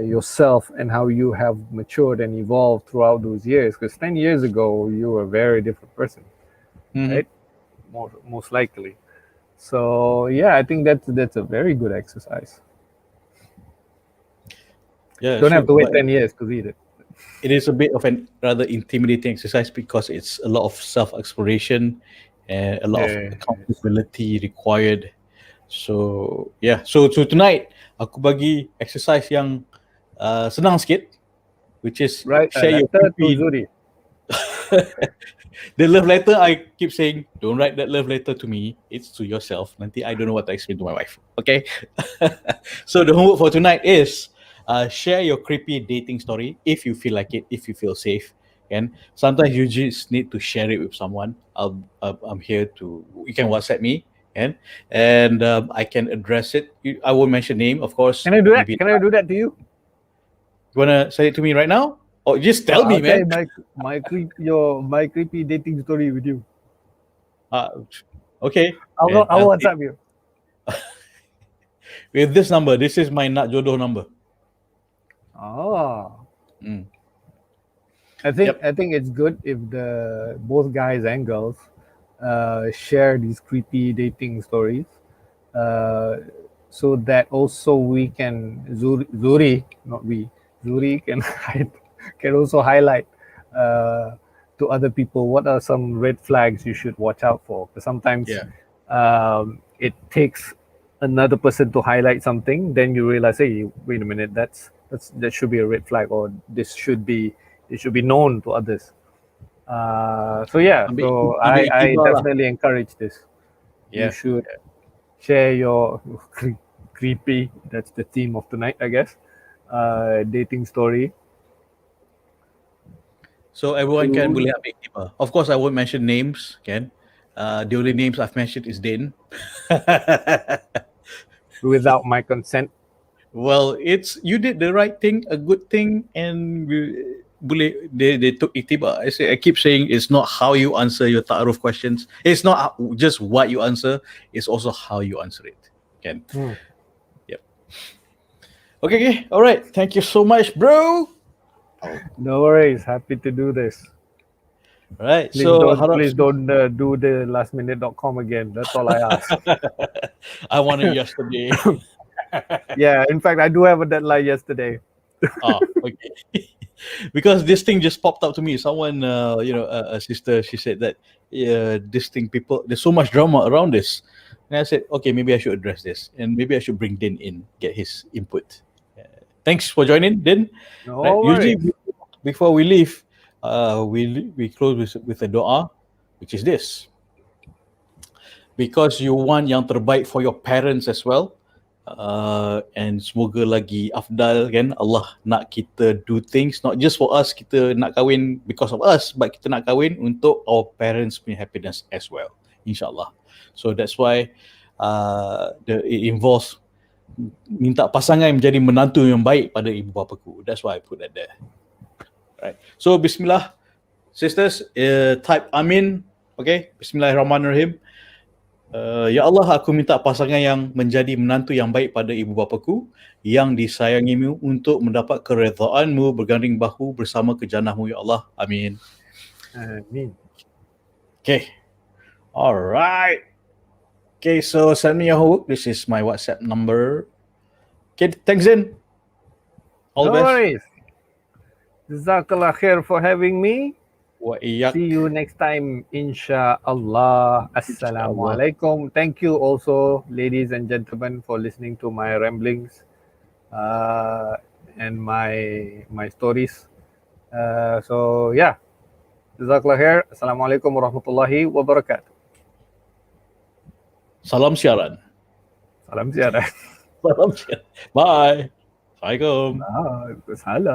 A: yourself and how you have matured and evolved throughout those years. Because 10 years ago, you were a very different person, right? Most likely. So yeah, I think that's a very good exercise.
B: Yeah,
A: Don't have to wait 10 years to read it.
B: It is a bit of an rather intimidating exercise because it's a lot of self-exploration and a lot of accountability required. So yeah, so tonight aku bagi exercise yang senang sikit, which is share your creepy. The love letter, I keep saying, don't write that love letter to me. It's to yourself. Nanti I don't know what to explain to my wife. Okay. So the homework for tonight is share your creepy dating story if you feel like it, if you feel safe. And sometimes you just need to share it with someone. I'm here to. You can WhatsApp me, and I can address it. I won't mention name, of course.
A: Can I do that? Can I do that to you?
B: You wanna say it to me right now? Or just tell me, man.
A: My creepy dating story with you.
B: Okay.
A: I'll WhatsApp you.
B: With this number, this is my Nak Jodoh number.
A: Oh. I think it's good if both guys and girls share these creepy dating stories, so that also we can Zuri, not we, Zuri can can also highlight to other people what are some red flags you should watch out for. Because sometimes
B: Yeah.
A: it takes another person to highlight something, then you realize, hey, wait a minute, that should be a red flag, or it should be known to others. So yeah,
B: Ambil
A: so
B: ambil
A: I
B: iktibar lah.
A: definitely encourage this. You
B: Yeah.
A: should share your creepy. That's the theme of tonight, I guess. Dating story.
B: So everyone can
A: to-
B: boleh ambil iktibar. Of course, I won't mention names, kan? The only names I've mentioned is Din.
A: without my consent.
B: Well, you did the right thing, a good thing, and they took iktibar. I keep saying it's not how you answer your ta'aruf questions. It's not just what you answer. It's also how you answer it. Kan? Yep. Okay. All right. Thank you so much, bro.
A: No worries. Happy to do this.
B: All right.
A: Please
B: So
A: don't do the lastminute.com again. That's all I ask.
B: I wanted yesterday.
A: Yeah, in fact, I do have a deadline yesterday.
B: Okay. Because this thing just popped up to me. Someone, a sister, she said that this thing, there's so much drama around this. And I said, okay, maybe I should address this, and maybe I should bring Din in, get his input. Thanks for joining, Din.
A: No
B: Right? Usually,
A: worries.
B: before we leave, we close with a doa, which is this: because you want yang terbaik for your parents as well. And semoga lagi afdal, kan, Allah nak kita do things not just for us, kita nak kahwin because of us, but kita nak kahwin untuk our parents punya happiness as well, insyaAllah. So that's why it involves minta pasangan menjadi menantu yang baik pada ibu bapaku. That's why I put that there. Right. So bismillah, sisters, type amin. Okay, bismillahirrahmanirrahim. Ya Allah, aku minta pasangan yang menjadi menantu yang baik pada ibu bapaku, yang disayangimu untuk mendapat keredaan-Mu, berganding bahu bersama kejannah-Mu, ya Allah. Amin.
A: Amin.
B: Okay. Alright. Okay, so send me your homework. This is my WhatsApp number. Okay, thanks, Zin. All
A: No
B: the best.
A: worries. Jazakallah khair for having me.
B: Wa iyyak.
A: See you next time, inshallah. Assalamualaikum. Thank you also, ladies and gentlemen, for listening to my ramblings and my stories. So yeah, Jazakallah khair. Assalamualaikum warahmatullahi wabarakatuh.
B: Salam siaran.
A: Salam siaran.
B: Salam siaran. Bye. Assalamualaikum.
A: Salam.